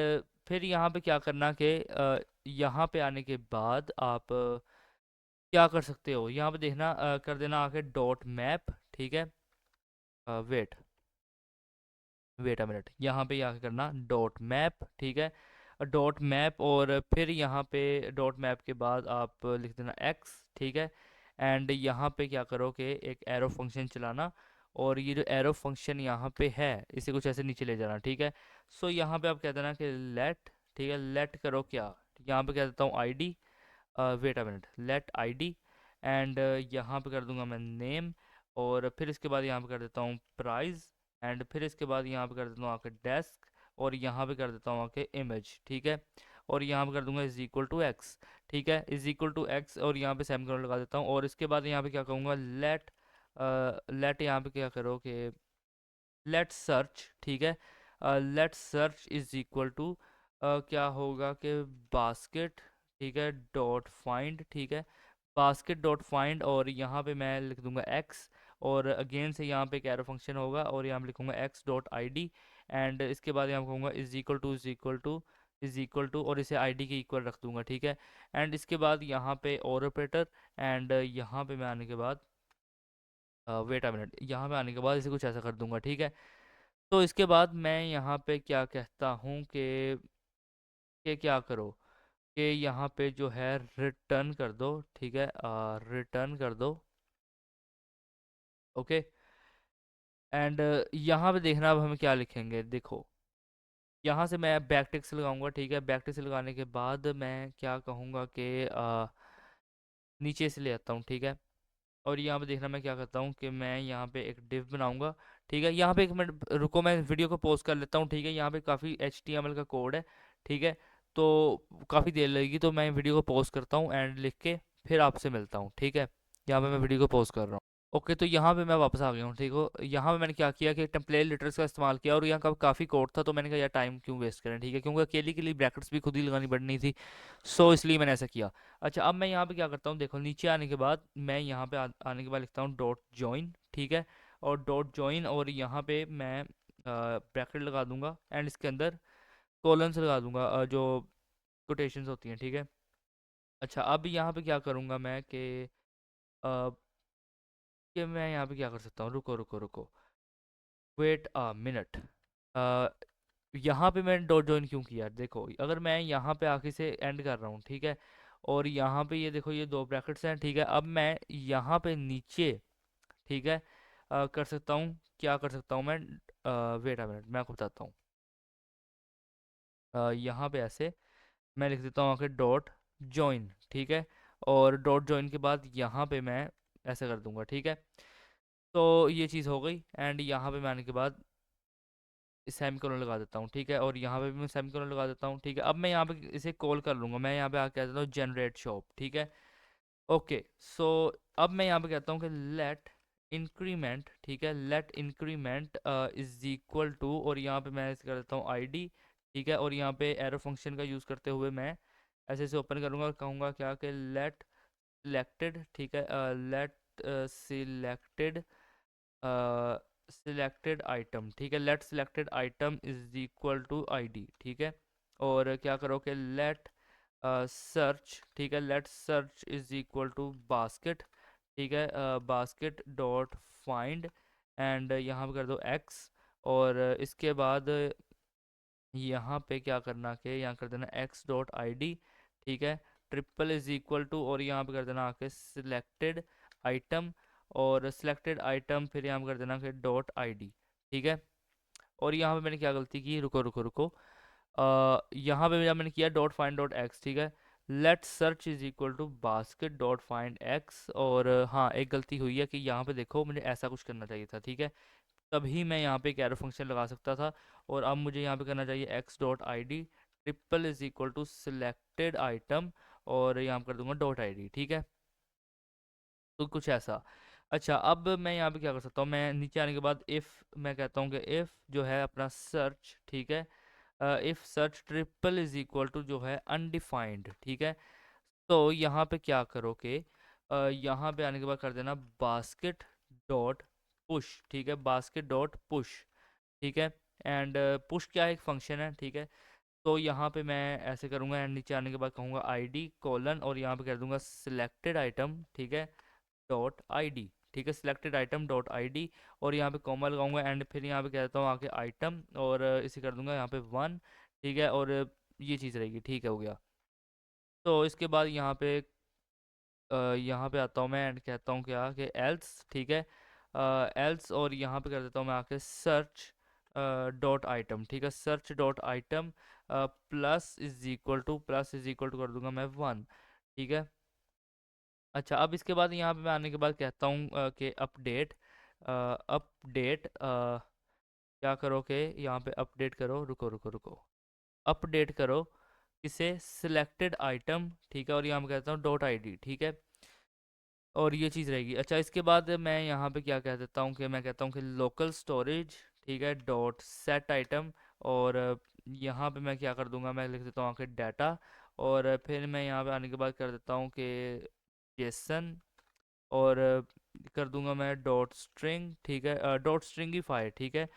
फिर यहाँ पे क्या करना कि यहाँ पे आने के बाद आप क्या कर सकते हो, यहाँ पे देखना कर देना आके डॉट मैप, ठीक है। वेट वेट अ मिनट, यहाँ पे क्या करना डॉट मैप, ठीक है, डॉट मैप, और फिर यहाँ पे डॉट मैप के बाद आप लिख देना एक्स, ठीक है। एंड यहाँ पे क्या करो कि एक एरो फंक्शन चलाना, और ये जो एरो फंक्शन यहाँ पे है इसे कुछ ऐसे नीचे ले जाना, ठीक है। सो यहाँ पे आप कह देना कि लेट, ठीक है, लेट करो क्या, यहाँ पे कह देता हूँ I D, wait a minute, let I D. And यहाँ पे कर दूंगा मैं नेम, और फिर इसके बाद यहाँ पे कर देता हूँ प्राइस, एंड फिर इसके बाद यहाँ पे कर देता हूँ आके डेस्क, और यहाँ पे कर देता हूँ आके इमेज, ठीक है। और यहाँ पे कर दूंगा इज इक्वल टू एक्स, ठीक है, इज इक्वल टू एक्स, और यहाँ पे सेमीकोलन लगा देता हूँ। और इसके बाद यहाँ पे क्या कहूँगा लेट, लेट यहाँ पे क्या करो कि लेट सर्च, ठीक है, let search is equal to क्या होगा कि बास्केट, ठीक है, डॉट फाइंड, ठीक है, बास्केट डॉट फाइंड, और यहाँ पे मैं लिख दूंगा एक्स, और अगेन से यहाँ पे एक एरो फंक्शन होगा, और यहाँ पे लिखूंगा X dot I D. And इसके बाद यहाँ पे कहूँगा is equal to is equal to is equal to, और इसे आईडी के इक्वल रख दूंगा, ठीक है। एंड इसके बाद यहाँ पे और ऑपरेटर, एंड यहाँ पे मैं आने के बाद वेट अ मिनट, यहाँ पे आने के बाद इसे कुछ ऐसा कर दूंगा, ठीक है। तो इसके बाद मैं यहाँ पे क्या कहता हूँ कि क्या करो कि यहाँ पे जो है रिटर्न कर दो, ठीक है, रिटर्न कर दो, ओके। एंड यहाँ पे देखना अब हम क्या लिखेंगे, देखो यहाँ से मैं बैक टिक लगाऊंगा, ठीक है। बैक टिक लगाने के बाद मैं क्या कहूँगा कि नीचे से ले आता हूँ, ठीक है। और यहाँ पे देखना मैं क्या करता हूँ कि मैं यहाँ पे एक डिव बनाऊंगा, ठीक है। यहाँ पे एक मिनट रुको, मैं वीडियो को पॉज कर लेता हूँ, ठीक है। यहाँ पे काफ़ी HTML का कोड है, ठीक है, तो काफ़ी देर लगेगी, तो मैं वीडियो को पॉज करता हूँ एंड लिख के फिर आपसे मिलता हूँ, ठीक है। यहाँ पे मैं वीडियो को पॉज कर रहा हूँ। ओके, तो यहाँ पे मैं वापस आ गया हूँ, ठीक हो। यहाँ पे मैंने क्या किया कि टेम्पलेट लिटर्स का इस्तेमाल किया, और यहाँ का काफ़ी कोड था, तो मैंने कहा यार टाइम क्यों वेस्ट करें, ठीक है, क्योंकि अकेले के लिए ब्रैकेट्स भी खुद ही लगानी पड़नी थी। सो इसलिए मैंने ऐसा किया। अच्छा, अब मैं यहाँ पे क्या करता हूँ, देखो नीचे आने के बाद मैं यहाँ पे आने के बाद लिखता हूँ डॉट जॉइन, ठीक है, और डॉट जॉइन, और यहाँ पे मैं ब्रैकेट लगा दूंगा, एंड इसके अंदर कॉलन्स लगा दूंगा, जो कोटेशंस होती हैं, ठीक है। अच्छा, अब यहाँ पे क्या करूँगा मैं कि मैं यहाँ पे क्या कर सकता हूँ, रुको रुको रुको, वेट अ मिनट, यहाँ पे मैंने डॉट जॉइन क्यों किया, देखो अगर मैं यहाँ पे आके से एंड कर रहा हूँ, ठीक है, और यहाँ पे ये देखो ये दो ब्रैकेट्स हैं, ठीक है, अब मैं यहाँ पे नीचे, ठीक है, कर सकता हूँ, क्या कर सकता हूँ मैं, वेट अ मिनट मैं आपको बताता हूँ। यहाँ पे ऐसे मैं लिख देता हूँ आके डॉट जॉइन, ठीक है, और डॉट जॉइन के बाद यहाँ पे मैं ऐसे कर दूंगा, ठीक है। तो ये चीज़ हो गई, एंड यहाँ पे मैं आने के बाद सेमीकोलन लगा देता हूँ, ठीक है, और यहाँ पे भी मैं सेमीकोलन लगा देता हूँ, ठीक है। अब मैं यहाँ पे इसे कॉल कर लूँगा, मैं यहाँ पे आके कह देता हूँ जनरेट शॉप, ठीक है। ओके, सो अब मैं यहाँ पे कहता हूँ कि लेट इंक्रीमेंट, ठीक है, let increment is equal to, और यहाँ पे मैं ऐसे कर देता हूँ आईडी, ठीक है, और यहाँ पे एरो फंक्शन का यूज़ करते हुए मैं ऐसे ऐसे ओपन करूँगा और कहूँगा क्या कि लेट सिलेक्टेड, ठीक है, लेट सिलेक्टेड सिलेक्टेड आइटम, ठीक है, let selected item is equal to ID, ठीक है। और क्या करो कि लेट सर्च, ठीक है, let search is equal to basket, ठीक है, बास्केट डॉट फाइंड, एंड यहाँ पे कर दो एक्स, और इसके बाद यहाँ पे क्या करना कि यहाँ कर देना एक्स डॉट आई डी, ठीक है, ट्रिपल इज इक्वल टू, और यहाँ पे कर देना आके सिलेक्टेड आइटम, और सिलेक्टेड आइटम फिर यहाँ पे कर देना कि डॉट आई डी, ठीक है। और यहाँ पे मैंने क्या गलती की, रुको रुको रुको, यहाँ पे जब मैंने किया डॉट फाइंड डॉट एक्स, ठीक है, let search is equal to basket dot find X, और हाँ एक गलती हुई है कि यहाँ पे देखो मुझे ऐसा कुछ करना चाहिए था, ठीक है, तभी मैं यहाँ पे एक एरो फंक्शन लगा सकता था, और अब मुझे यहाँ पे करना चाहिए X dot I D triple is equal to selected item, और यहाँ पे कर दूंगा डॉट आई डी, ठीक है। तो कुछ ऐसा। अच्छा, अब मैं यहाँ पे क्या कर सकता हूँ, मैं नीचे आने के बाद इफ़ मैं कहता हूँ कि इफ़ जो है अपना सर्च, ठीक है, if search triple is equal to जो है अनडिफाइंड, ठीक है। तो यहाँ पे क्या करो कि यहाँ पे आने के बाद कर देना बास्केट डॉट पुश, ठीक है, बास्केट डॉट पुश, ठीक है, एंड पुश क्या है, एक फंक्शन है, ठीक है। तो यहाँ पे मैं ऐसे करूँगा, एंड नीचे आने के बाद कहूँगा आईडी कोलन, और यहाँ पे कर दूंगा सिलेक्टेड आइटम, ठीक है, डॉट आईडी, ठीक है, सिलेक्टेड आइटम डॉट आईडी, और यहाँ पे कॉमा लगाऊंगा, एंड फिर यहाँ पे कह देता हूँ आके आइटम, और इसे कर दूंगा यहाँ पे वन, ठीक है, और ये चीज़ रहेगी, ठीक है, हो गया। तो इसके बाद यहाँ पे आता हूँ मैं एंड कहता हूँ क्या कि एल्स, ठीक है, एल्स, और यहाँ पे कर देता हूँ मैं आके सर्च डॉट आइटम, ठीक है, search dot item plus is equal to कर दूंगा मैं वन, ठीक है। अच्छा, अब इसके बाद यहाँ पे मैं आने के बाद कहता हूँ कि अपडेट, अपडेट क्या करो कि यहाँ पे अपडेट करो, रुको रुको रुको, अपडेट करो इसे सिलेक्टेड आइटम, ठीक है, और यहाँ पे कहता हूँ डॉट आईडी, ठीक है, और ये चीज़ रहेगी। अच्छा, इसके बाद मैं यहाँ पे क्या कह देता हूँ कि मैं कहता हूँ कि लोकल स्टोरेज, ठीक है, डॉट सेट आइटम, और यहाँ पे मैं क्या कर दूंगा, मैं लिख देता हूँ कि डाटा, और फिर मैं यहाँ पे आने के बाद कर देता हूँ कि जेसन, और कर दूंगा मैं डॉट स्ट्रिंग, ठीक है, डॉट स्ट्रिंगिफाई, ठीक है,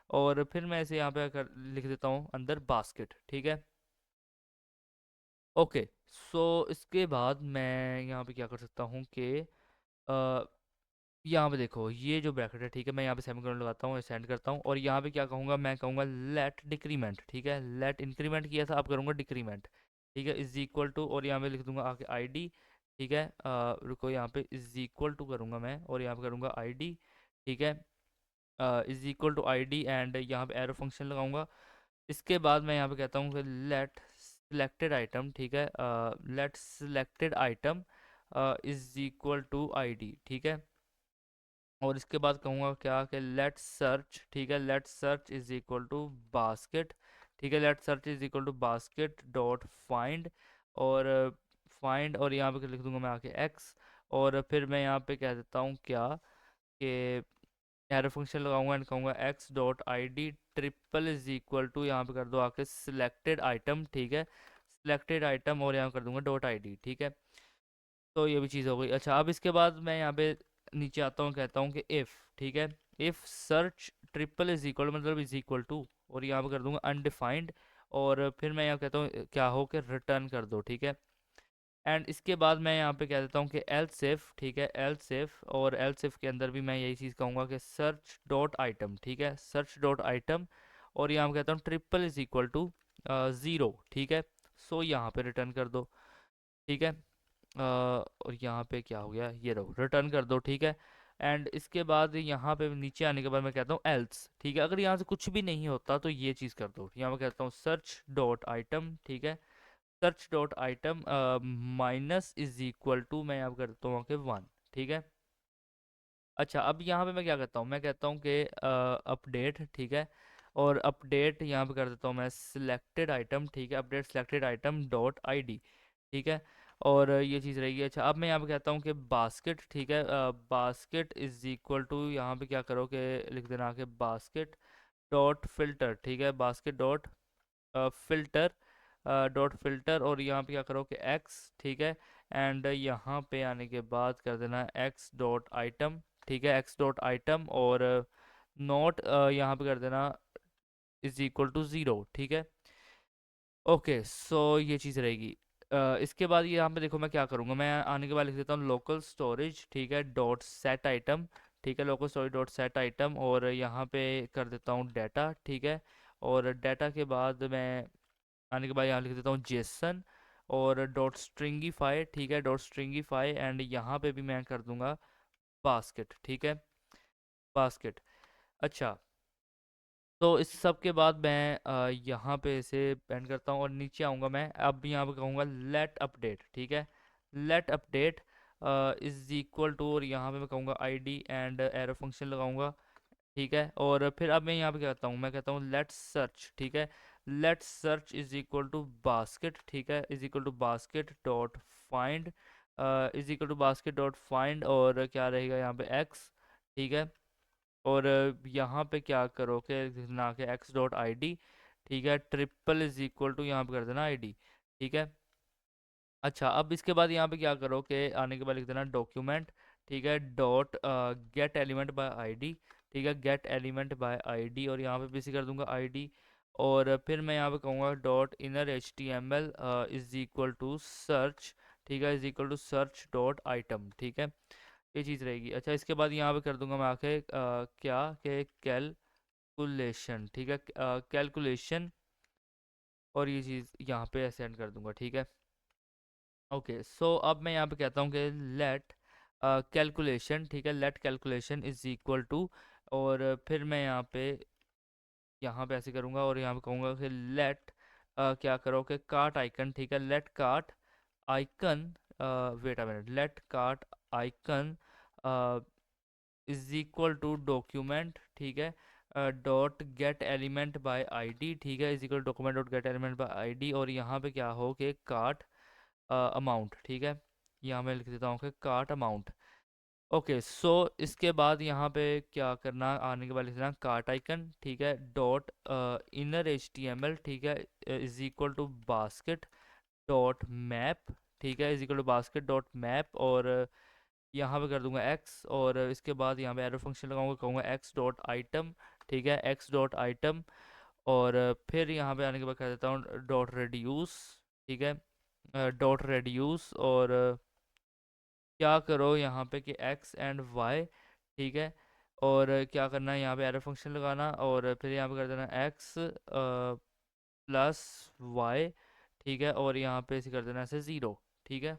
और फिर मैं इसे यहाँ पे लिख देता हूँ अंदर बास्केट, ठीक है। ओके, सो इसके बाद मैं यहाँ पे क्या कर सकता हूँ कि यहाँ पे देखो ये जो ब्रैकेट है, ठीक है, मैं यहाँ पे सेमीकोलन लगाता हूँ, सेंड करता हूँ, और यहाँ पे क्या कहूँगा, मैं कहूँगा लेट डिक्रीमेंट, ठीक है, लेट इंक्रीमेंट किया था, अब करूँगा डिक्रीमेंट, ठीक है, इज इक्वल टू, और यहाँ पे लिख दूंगा आके आईडी, ठीक है, रुको यहाँ पे इज इक्वल टू करूँगा मैं, और यहाँ पे करूँगा आईडी, ठीक है, is equal to ID, and यहाँ पे एरो फंक्शन लगाऊंगा। इसके बाद मैं यहाँ पे कहता हूँ कि लेट सिलेक्टेड आइटम, ठीक है, let selected item is equal to ID, ठीक है, और इसके बाद कहूँगा क्या कि लेट सर्च, ठीक है, let search is equal to basket, ठीक है, let search is equal to basket dot find, और फाइंड, और यहाँ पे लिख दूंगा मैं आके एक्स, और फिर मैं यहाँ पे कह देता हूँ क्या कि एरो फंक्शन लगाऊंगा, एंड कहूँगा X dot I D triple is equal to, यहाँ पे कर दो आके सिलेक्टेड आइटम, ठीक है, सिलेक्टेड आइटम, और यहाँ कर दूंगा डॉट आई डी, ठीक है। तो ये भी चीज़ हो गई। अच्छा, अब इसके बाद मैं यहाँ पे नीचे आता हूँ, कहता हूँ कि इफ़, ठीक है, if search triple is equal, मतलब इज इक्वल टू, और यहाँ पे कर दूंगा अनडिफाइंड, और फिर मैं यहाँ कहता हूँ क्या हो कि रिटर्न कर दो, ठीक है। एंड इसके बाद मैं यहाँ पे कह देता हूँ कि एल्स इफ, ठीक है, एल्स इफ, और एल्स इफ के अंदर भी मैं यही चीज़ कहूँगा कि सर्च डॉट आइटम, ठीक है, सर्च डॉट आइटम, और यहाँ पे कहता हूँ ट्रिपल इज इक्वल टू 0, ठीक है। सो यहाँ पे रिटर्न कर दो, ठीक है। और यहाँ पे क्या हो गया, ये रहो, रिटर्न कर दो, ठीक है। एंड इसके बाद यहाँ पे नीचे आने के बाद मैं कहता हूँ एल्स, ठीक है। अगर यहाँ से कुछ भी नहीं होता तो ये चीज़ कर दो, यहाँ मैं कहता हूँ सर्च डॉट आइटम, ठीक है। Search dot item minus is equal to, मैं यहाँ करता हूँ कि 1, ठीक है। अच्छा, अब यहाँ पे मैं क्या करता हूँ, मैं कहता हूँ कि अपडेट, ठीक है। और अपडेट यहाँ पे कर देता हूँ मैं सिलेक्टेड आइटम, ठीक है। Update selected item dot ID, ठीक है। और ये चीज़ रहेगी। अच्छा, अब मैं यहाँ पे कहता हूँ कि बास्केट, ठीक है। बास्केट इज इक्वल टू, यहाँ पे क्या करो कि लिख देना कि बास्केट डॉट फिल्टर, ठीक है। Basket dot filter, dot filter, और यहाँ पे क्या करो कि एक्स, ठीक है। एंड यहाँ पे आने के बाद कर देना एक्स डॉट आइटम, ठीक है। एक्स डॉट आइटम और नोट यहाँ पे कर देना इज इक्वल टू 0, ठीक है। ओके, सो ये चीज़ रहेगी। इसके बाद ये यहाँ पे देखो मैं क्या करूँगा, मैं आने के बाद लिख देता हूँ लोकल स्टोरेज, ठीक है, डॉट सेट आइटम, ठीक है। Local storage dot set item, और यहाँ पे कर देता हूँ डाटा, ठीक है। और डाटा के बाद मैं आने के बाद यहाँ लिख देता हूँ जेसन और डॉट स्ट्रिंगीफाई, ठीक है। डॉट स्ट्रिंगीफाई, एंड यहाँ पे भी मैं कर दूंगा बास्केट, ठीक है। बास्केट। अच्छा, तो इस सब के बाद मैं यहाँ पे इसे पेंड करता हूँ और नीचे आऊँगा। मैं अब यहाँ पे कहूँगा लेट अपडेट, ठीक है। Let update is equal to, और यहाँ पे मैं कहूँगा आईडी एंड एरो फंक्शन लगाऊंगा, ठीक है। और फिर अब मैं यहाँ पे क्या करता हूँ, मैं कहता हूँ लेट सर्च, ठीक है। Let search is equal to basket, ठीक है। Is equal to basket dot find, is equal to basket dot find, और क्या रहेगा यहाँ पे एक्स, ठीक है। और यहाँ पे क्या करो कि ना के एक्स डॉट आई डी, ठीक है। ट्रिपल इज इक्वल टू यहाँ पे कर देना आई डी, ठीक है। अच्छा, अब इसके बाद यहाँ पे क्या करो कि आने के बाद लिख देना डॉक्यूमेंट, ठीक है। Dot get element by ID, ठीक है। गेट एलिमेंट बाय आईडी, और यहाँ पे भी इसी कर दूंगा आईडी। और फिर मैं यहाँ पे कहूँगा dot inner H T M L is equal to search, ठीक है। Is equal to search dot item, ठीक है। ये चीज़ रहेगी। अच्छा, इसके बाद यहाँ पे कर दूंगा मैं आके क्या कि कैलकुलेशन, ठीक है। कैलकुलेशन, और ये चीज़ यहाँ पे सेंड कर दूंगा, ठीक है। ओके, सो अब मैं यहाँ पे कहता हूँ कि लेट कैलकुलेशन, ठीक है। Let calculation is equal to, और फिर मैं यहाँ पे ऐसे करूँगा और यहाँ पे कहूँगा कि लेट क्या करो कि कार्ट आइकन, ठीक है। Let cart icon, wait a minute, let cart icon is equal to document, ठीक है। Dot get element by ID, ठीक है। Is equal document dot get element by ID, और यहाँ पे क्या हो कि कार्ट अमाउंट, ठीक है। यहाँ मैं लिख देता हूँ कि कार्ट अमाउंट। ओके, सो इसके बाद यहाँ पे क्या करना, आने के बाद लिख देना कार्ट आइकन, ठीक है। Dot inner H T M L, ठीक है, is equal to basket dot map, ठीक है। Is equal to basket dot map, और यहाँ पे कर दूंगा एक्स, और इसके बाद यहाँ पे एरो फंक्शन लगाऊंगा, कहूँगा एक्स डॉट आइटम, ठीक है। एक्स डॉट आइटम, और फिर यहाँ पे आने के बाद कर देता हूँ डॉट रेड्यूस, ठीक है। डॉट रेड्यूस, और क्या करो यहाँ पे कि एक्स एंड वाई, ठीक है। और क्या करना है, यहाँ पे एरो फंक्शन लगाना, और फिर यहाँ पे कर देना एक्स प्लस वाई, ठीक है। और यहाँ पे इसे कर देना ऐसे 0, ठीक है।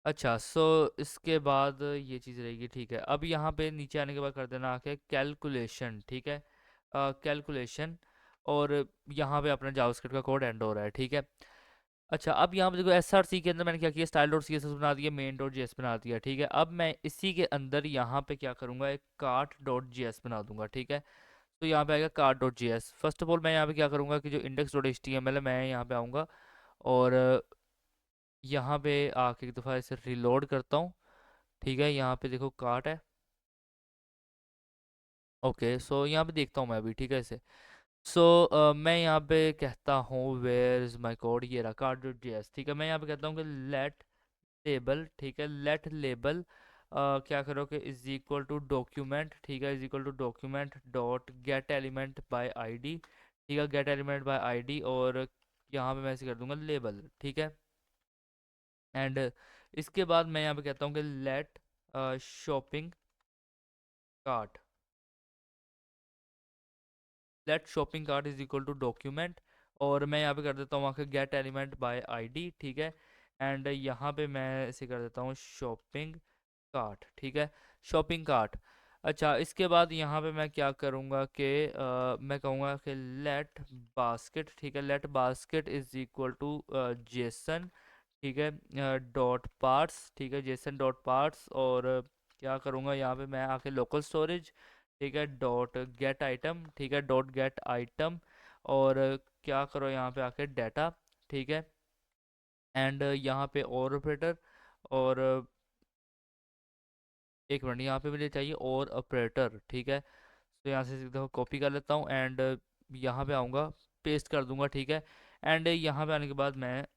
अच्छा, सो इसके बाद ये चीज़ रहेगी, ठीक है। अब यहाँ पे नीचे आने के बाद कर देना आके कैलकुलेशन, ठीक है। कैलकुलेशन, और यहाँ पे अपना जावास्क्रिप्ट का कोड एंड हो रहा है, ठीक है। अच्छा, अब यहाँ पे देखो एस आर सी के अंदर मैंने क्या किया, style dot C S S बना दिया, मेन डॉट जी एस बना दिया, ठीक है। अब मैं इसी के अंदर यहाँ पे क्या करूँगा, एक कार्ट डॉट जी एस बना दूंगा, ठीक है। तो यहाँ पे आएगा cart dot J S. First of all मैं यहाँ पे क्या करूँगा कि जो index dot H T M L है, मैं यहाँ पे आऊँगा और यहाँ पे आके एक दफ़ा इसे रिलोड करता हूँ, ठीक है। यहाँ पे देखो कार्ट है। ओके, सो यहाँ पे देखता हूँ मैं अभी, ठीक है इसे। सो मैं यहाँ पे कहता हूँ वेयर इज़ माई कोड, ये रहा कार्ट डॉट जी एस, ठीक है। मैं यहाँ पे कहता हूँ कि लेट लेबल, ठीक है। लेट लेबल क्या करो कि इज इक्वल टू डॉक्यूमेंट, ठीक है। Is equal to document dot get element by ID, ठीक है। गेट एलिमेंट बाय आईडी, और यहाँ पे मैं ऐसे कर दूंगा लेबल, ठीक है। एंड इसके बाद मैं यहाँ पे कहता हूँ कि let shopping cart, let shopping cart is equal to document, और मैं यहाँ पे कर देता हूँ आके गेट एलिमेंट बाय आईडी, ठीक है। एंड यहाँ पे मैं इसे कर देता हूँ शॉपिंग कार्ट, ठीक है, शॉपिंग कार्ट। अच्छा, इसके बाद यहाँ पे मैं क्या करूँगा कि मैं कहूँगा कि लेट बास्केट, ठीक है, let basket is equal to JSON, ठीक है, डॉट पार्ट्स, ठीक है, जेसन डॉट पार्ट्स। और क्या करूँगा यहाँ पे मैं आके लोकल स्टोरेज, ठीक है, डॉट गेट आइटम, ठीक है, डॉट गेट आइटम। और क्या करो यहाँ पे आके डाटा, ठीक है। एंड यहाँ पे और ऑपरेटर, और एक मिनट, यहाँ पे मुझे चाहिए और ऑपरेटर, ठीक है। तो यहाँ से सीधा कॉपी कर लेता हूँ एंड यहाँ पे आऊँगा, पेस्ट कर दूंगा, ठीक है। एंड यहाँ पे आने के बाद मैं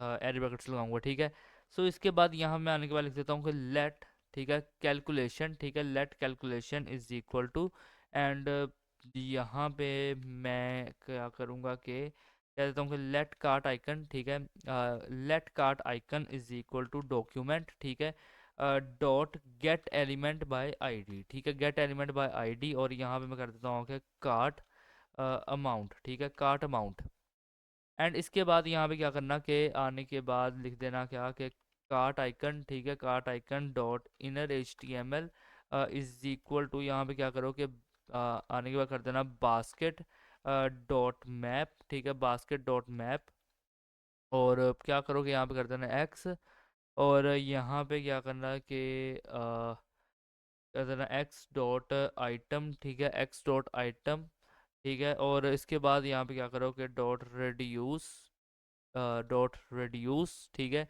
एरी ब्रैकेट्स लगाऊंगा, ठीक है। सो इसके बाद यहाँ मैं आने के बाद लिख देता हूँ कि लेट, ठीक है, कैलकुलेशन, ठीक है, let calculation is equal to. And यहाँ पे मैं क्या करूँगा कि कह देता हूँ कि लेट कार्ट आइकन, ठीक है, let cart icon is equal to document, ठीक है, dot get element by ID, ठीक है, गेट एलिमेंट बाय आईडी। और यहाँ पे मैं कर देता हूँ कि कार्ट अमाउंट, ठीक है, कार्ट अमाउंट। एंड इसके बाद यहाँ पे क्या करना कि आने के बाद लिख देना क्या कि कार्ट आइकन, ठीक है, cart icon dot inner H T M L is equal to, यहाँ पे क्या करो कि आने के बाद कर देना बास्केट डॉट मैप, ठीक है, बास्केट डॉट मैप। और क्या करोगे यहाँ पे कर देना एक्स। और यहाँ पे क्या करना कि कर देना एक्स डॉट आइटम, ठीक है, एक्स डॉट आइटम, ठीक है। और इसके बाद यहाँ पे क्या करोगे डॉट रेड्यूस, डॉट रेड्यूस, ठीक है।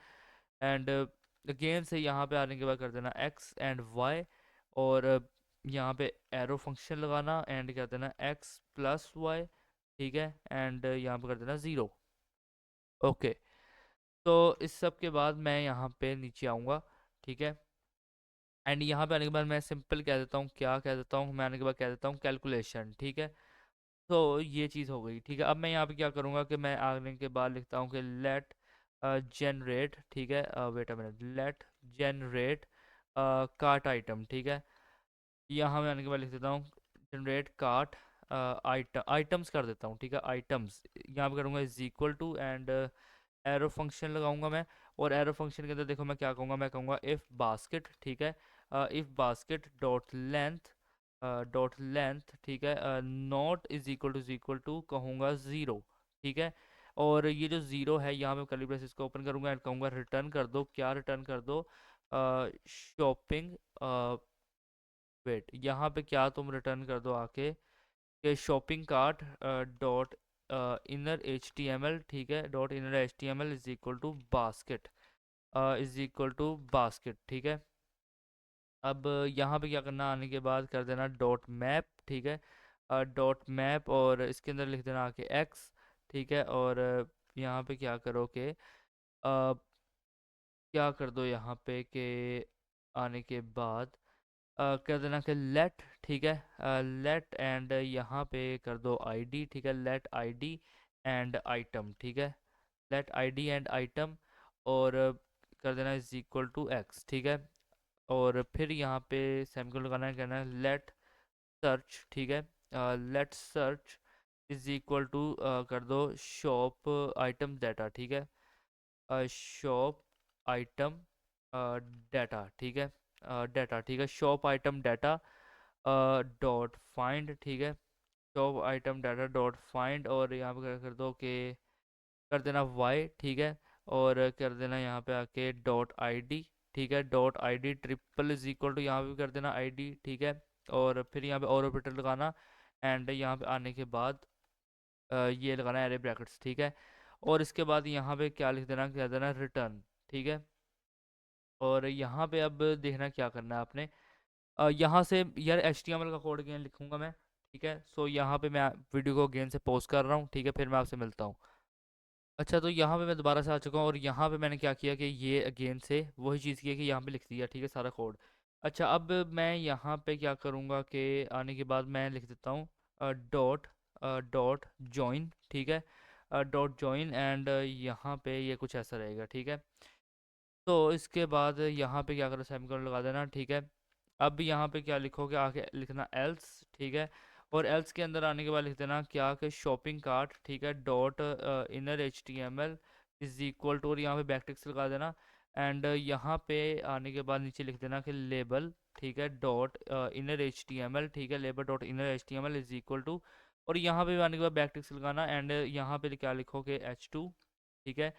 एंड अगेन से यहाँ पे आने के बाद कर देना एक्स एंड वाई। और यहाँ पे एरो फंक्शन लगाना एंड कर देना एक्स प्लस वाई, ठीक है। एंड यहाँ पे कर देना ज़ीरो। ओके, तो इस सब के बाद मैं यहाँ पे नीचे आऊँगा, ठीक है। एंड यहाँ पे आने के बाद मैं सिंपल कह देता हूँ, क्या कह देता हूँ मैं आने के बाद कह देता हूँ कैलकुलेशन, ठीक है। तो ये चीज़ हो गई, ठीक है। अब मैं यहाँ पे क्या करूँगा कि मैं आने के बाद लिखता हूँ कि लेट जनरेट, ठीक है, wait a minute, let generate cart item, ठीक है। यहाँ मैं आने के बाद लिख देता हूँ जनरेट कार्ट आइटम्स कर देता हूँ, ठीक है, आइटम्स। यहाँ पे करूँगा is equal to and arrow function लगाऊंगा मैं। और एरो फंक्शन के अंदर देखो मैं क्या कहूँगा, मैं कहूँगा इफ़ बास्केट, ठीक है, इफ़ बास्केट डॉट लेंथ, ठीक है, नॉट इज इक्वल टू कहूँगा ज़ीरो, ठीक है। और ये जो ज़ीरो है यहाँ पे कर्ली ब्रेसेस को ओपन करूँगा एंड कहूँगा रिटर्न कर दो, क्या रिटर्न कर दो, शॉपिंग, वेट, यहाँ पे क्या तुम रिटर्न कर दो आके कि shopping cart dot inner H T M L, ठीक है, dot inner H T M L is equal to basket, is equal to basket, ठीक है। अब यहाँ पे क्या करना, आने के बाद कर देना डॉट मैप, ठीक है, डॉट मैप। और इसके अंदर लिख देना आके एक्स, ठीक है। और यहाँ पे क्या करो कि क्या कर दो यहाँ पे कि आने के बाद कर देना कि लेट, ठीक है, लेट एंड यहाँ पे कर दो आईडी, ठीक है, लेट आईडी एंड आइटम, ठीक है, लेट आईडी एंड आइटम। और कर देना इज इक्वल टू एक्स, ठीक है। और फिर यहाँ पे सेमीकोलन लगाना है, कहना है लेट सर्च, ठीक है, let search is equal to कर दो शॉप आइटम डाटा, ठीक है, शॉप आइटम डाटा, ठीक है, डाटा, ठीक है, shop item data dot find, ठीक है, shop item data dot find. और यहाँ पे कर दो कि कर देना वाई, ठीक है। और कर देना यहाँ पे आके डॉट आईडी, ठीक है, dot ID triple is equal to यहाँ पे कर देना आईडी, ठीक है। और फिर यहाँ पे और ऑपरेटर लगाना एंड यहाँ पे आने के बाद ये लगाना एरे ब्रैकेट्स, ठीक है। और इसके बाद यहाँ पे क्या लिख देना, कह देना रिटर्न, ठीक है। और यहाँ पे अब देखना क्या करना है आपने, यहाँ से यार HTML का कोड अगेन लिखूंगा मैं, ठीक है। सो यहाँ पे मैं वीडियो को अगेन से पॉज कर रहा हूँ, ठीक है, फिर मैं आपसे मिलता हूँ। अच्छा, तो यहाँ पे मैं दोबारा से आ चुका हूँ और यहाँ पे मैंने क्या किया कि ये अगेन से वही चीज़ की है कि यहाँ पे लिख दिया, ठीक है, सारा कोड। अच्छा, अब मैं यहाँ पे क्या करूँगा कि आने के बाद मैं लिख देता हूँ डॉट डॉट जॉइन, ठीक है, डॉट जॉइन। एंड यहाँ पे ये कुछ ऐसा रहेगा, ठीक है। तो इसके बाद यहाँ पे क्या करो, सेमीकोलन लगा देना, ठीक है। अब यहाँ पे क्या लिखोगे, आगे लिखना एल्स, ठीक है। और एल्स के अंदर आने के बाद लिख देना क्या कि शॉपिंग कार्ट, ठीक है, dot inner H T M L is equal to, और यहाँ पे बैकटिक्स लगा देना। एंड यहाँ पे आने के बाद नीचे लिख देना कि लेबल, ठीक है, dot inner H T M L, ठीक है, label dot inner H T M L is equal to, और यहाँ पे भी आने के बाद बैकटिक्स लगाना। एंड यहाँ पे क्या लिखो कि एच टू, ठीक है,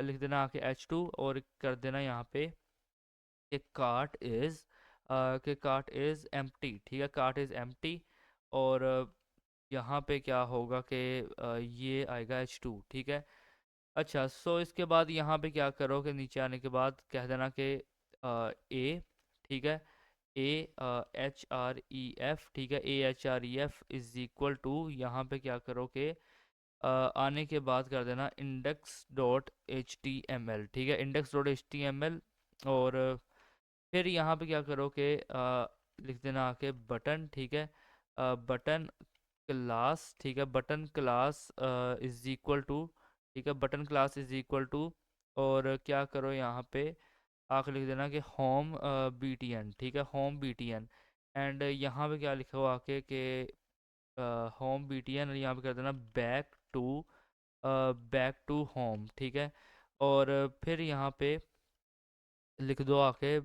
लिख देना आके एच टू, और कर देना यहाँ पे कि कार्ट इज़ एम्प्टी, ठीक है, कार्ट इज़ एम्प्टी। और यहाँ पे क्या होगा कि ये आएगा एच टू, ठीक है। अच्छा, सो इसके बाद यहाँ पे क्या करो कि नीचे आने के बाद कह देना कि ए, ठीक है, A H R E F, ठीक है, A H R E F is equal to, यहाँ पे क्या करो कि आने के बाद कर देना index dot H T M L, ठीक है, index dot H T M L. और फिर यहाँ पे क्या करो कि लिख देना आके बटन, ठीक है, बटन क्लास, ठीक है, button class is equal to, ठीक है, button class is equal to, और क्या करो यहाँ पे आके लिख देना कि होम बी टी एन, ठीक है, home B T N. And यहाँ पे क्या लिखो आके कि होम बी टी एन, और यहाँ पे कर देना बैक टू होम, ठीक है। और फिर यहाँ पे लिख दो आके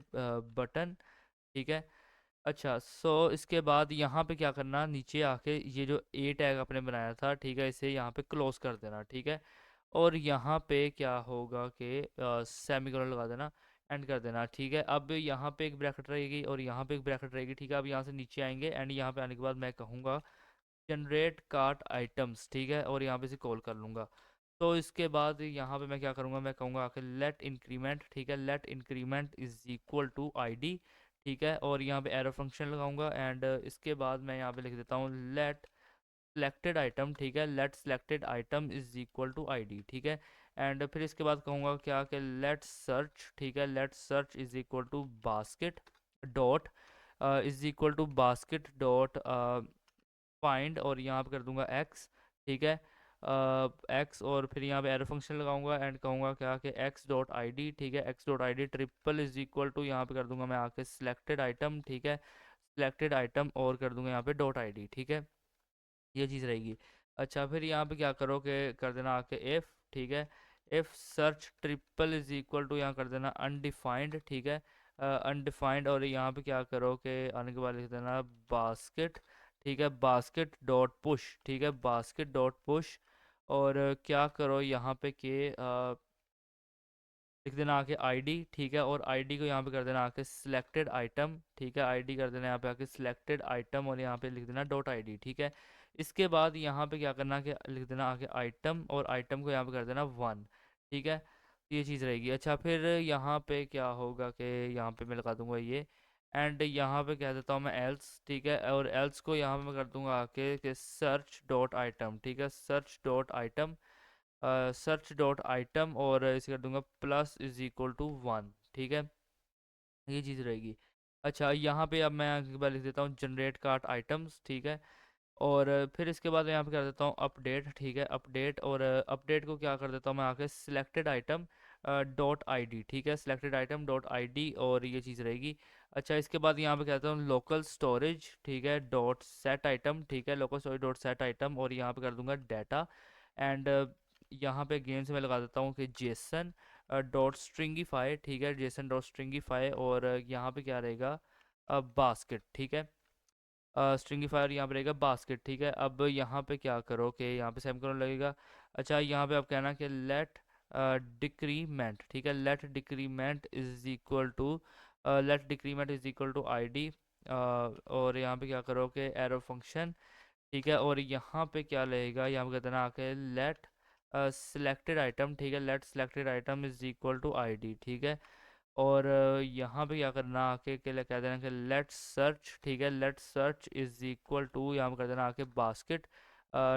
बटन, ठीक है। अच्छा, सो इसके बाद यहाँ पे क्या करना, नीचे आके ये जो ए टैग आपने बनाया था, ठीक है, इसे यहाँ पे क्लोज कर देना, ठीक है। और यहाँ पे क्या होगा कि सेमीकोलन लगा देना, एंड कर देना, ठीक है। अब यहाँ पे एक ब्रैकेट रहेगी और यहाँ पे एक ब्रैकेट रहेगी, ठीक है। अब यहाँ से नीचे आएंगे एंड यहाँ पे आने के बाद मैं कहूँगा जनरेट कार्ट आइटम्स, ठीक है, और यहाँ पे से कॉल कर लूँगा। तो इसके बाद यहाँ पे मैं क्या करूँगा, मैं कहूँगा कि लेट इंक्रीमेंट, ठीक है, let increment is equal to ID, ठीक है, और यहाँ पे एरो फंक्शन लगाऊंगा। एंड इसके बाद मैं यहाँ पे लिख देता हूँ लेट सेलेक्टेड आइटम, ठीक है, let selected item is equal to ID, ठीक है। एंड फिर इसके बाद कहूँगा क्या कि लेट सर्च, ठीक है, let search is equal to basket dot is equal to basket dot find, और यहाँ पे कर दूंगा एक्स, ठीक है, एक्स, और फिर यहाँ पे एरो फंक्शन लगाऊंगा एंड कहूँगा क्या कि एक्स डॉट आई डी, ठीक है, X dot I D triple is equal to, यहाँ पे कर दूंगा मैं आके सिलेक्टेड आइटम, ठीक है, सिलेक्टेड आइटम, और कर दूंगा यहाँ पे डॉट आई डी, ठीक है, ये चीज़ रहेगी। अच्छा, फिर यहाँ पे क्या करो कि कर देना आके एफ, ठीक है, F search triple is equal to, यहाँ कर देना अनडिफाइंड, ठीक है, अनडिफाइंड, और यहाँ पे क्या करो कि आने के बाद लिख देना बास्केट, ठीक है, बास्केट डॉट पुश, ठीक है, बास्केट डॉट पुश। और क्या करो यहाँ पे कि लिख देना आके आईडी, ठीक है, और आईडी को यहाँ पे कर देना आके सिलेक्टेड आइटम, ठीक है, आईडी कर देना यहाँ पे आके सिलेक्टेड आइटम, और यहाँ पे लिख देना डॉट आईडी, ठीक है। इसके बाद यहाँ पे क्या करना कि लिख देना आके आइटम, और आइटम को यहाँ पे कर देना वन, ठीक है, ये चीज़ रहेगी। अच्छा, फिर यहाँ पे क्या होगा कि यहाँ पे मैं लगा दूंगा ये, एंड यहाँ पे कह देता हूँ मैं एल्स, ठीक है, और एल्स को यहाँ पे मैं कर दूंगा आके कि सर्च डॉट आइटम, ठीक है, search dot item, search dot item, और इसे कर दूंगा plus is equal to one, ठीक है, ये चीज़ रहेगी। अच्छा, यहाँ पे अब मैं एक बार लिख देता हूँ जनरेट कार्ट आइटम्स, ठीक है, और फिर इसके बाद मैं यहाँ पे कर देता हूँ अपडेट, ठीक है, अपडेट, और अपडेट को क्या कर देता हूँ मैं आके selected item dot I D, ठीक है, selected item dot I D, और ये चीज़ रहेगी। अच्छा, इसके बाद यहाँ पे कहता हूँ लोकल स्टोरेज, ठीक है, डॉट सेट आइटम, ठीक है, local storage dot set item, और यहाँ पे कर दूंगा डाटा। एंड यहाँ पे गेम से मैं लगा देता हूँ कि जेसन डॉट स्ट्रिंगीफाई, ठीक है, जेसन डॉट स्ट्रिंगीफाई, और यहाँ पे क्या रहेगा बास्केट, ठीक है, स्ट्रिंगीफायर यहाँ पे रहेगा बास्केट, ठीक है। अब यहाँ पे क्या करो कि यहाँ पे सेमीकोलन लगेगा। अच्छा, यहाँ पे आप कहना कि लेट डिक्रीमेंट, ठीक है, let decrement is equal to, let decrement is equal to I D, और यहाँ पे क्या करो कि एरो फंक्शन, ठीक है, और यहाँ पे क्या लगेगा, यहाँ पे कहते हैं आके लेट सिलेक्टेड आइटम, ठीक है, let selected item is equal to I D, ठीक है। और यहाँ पे क्या करना आके के लिए कह देना कि लेट सर्च, ठीक है, let search is equal to, यहाँ पे कर देना आके बास्केट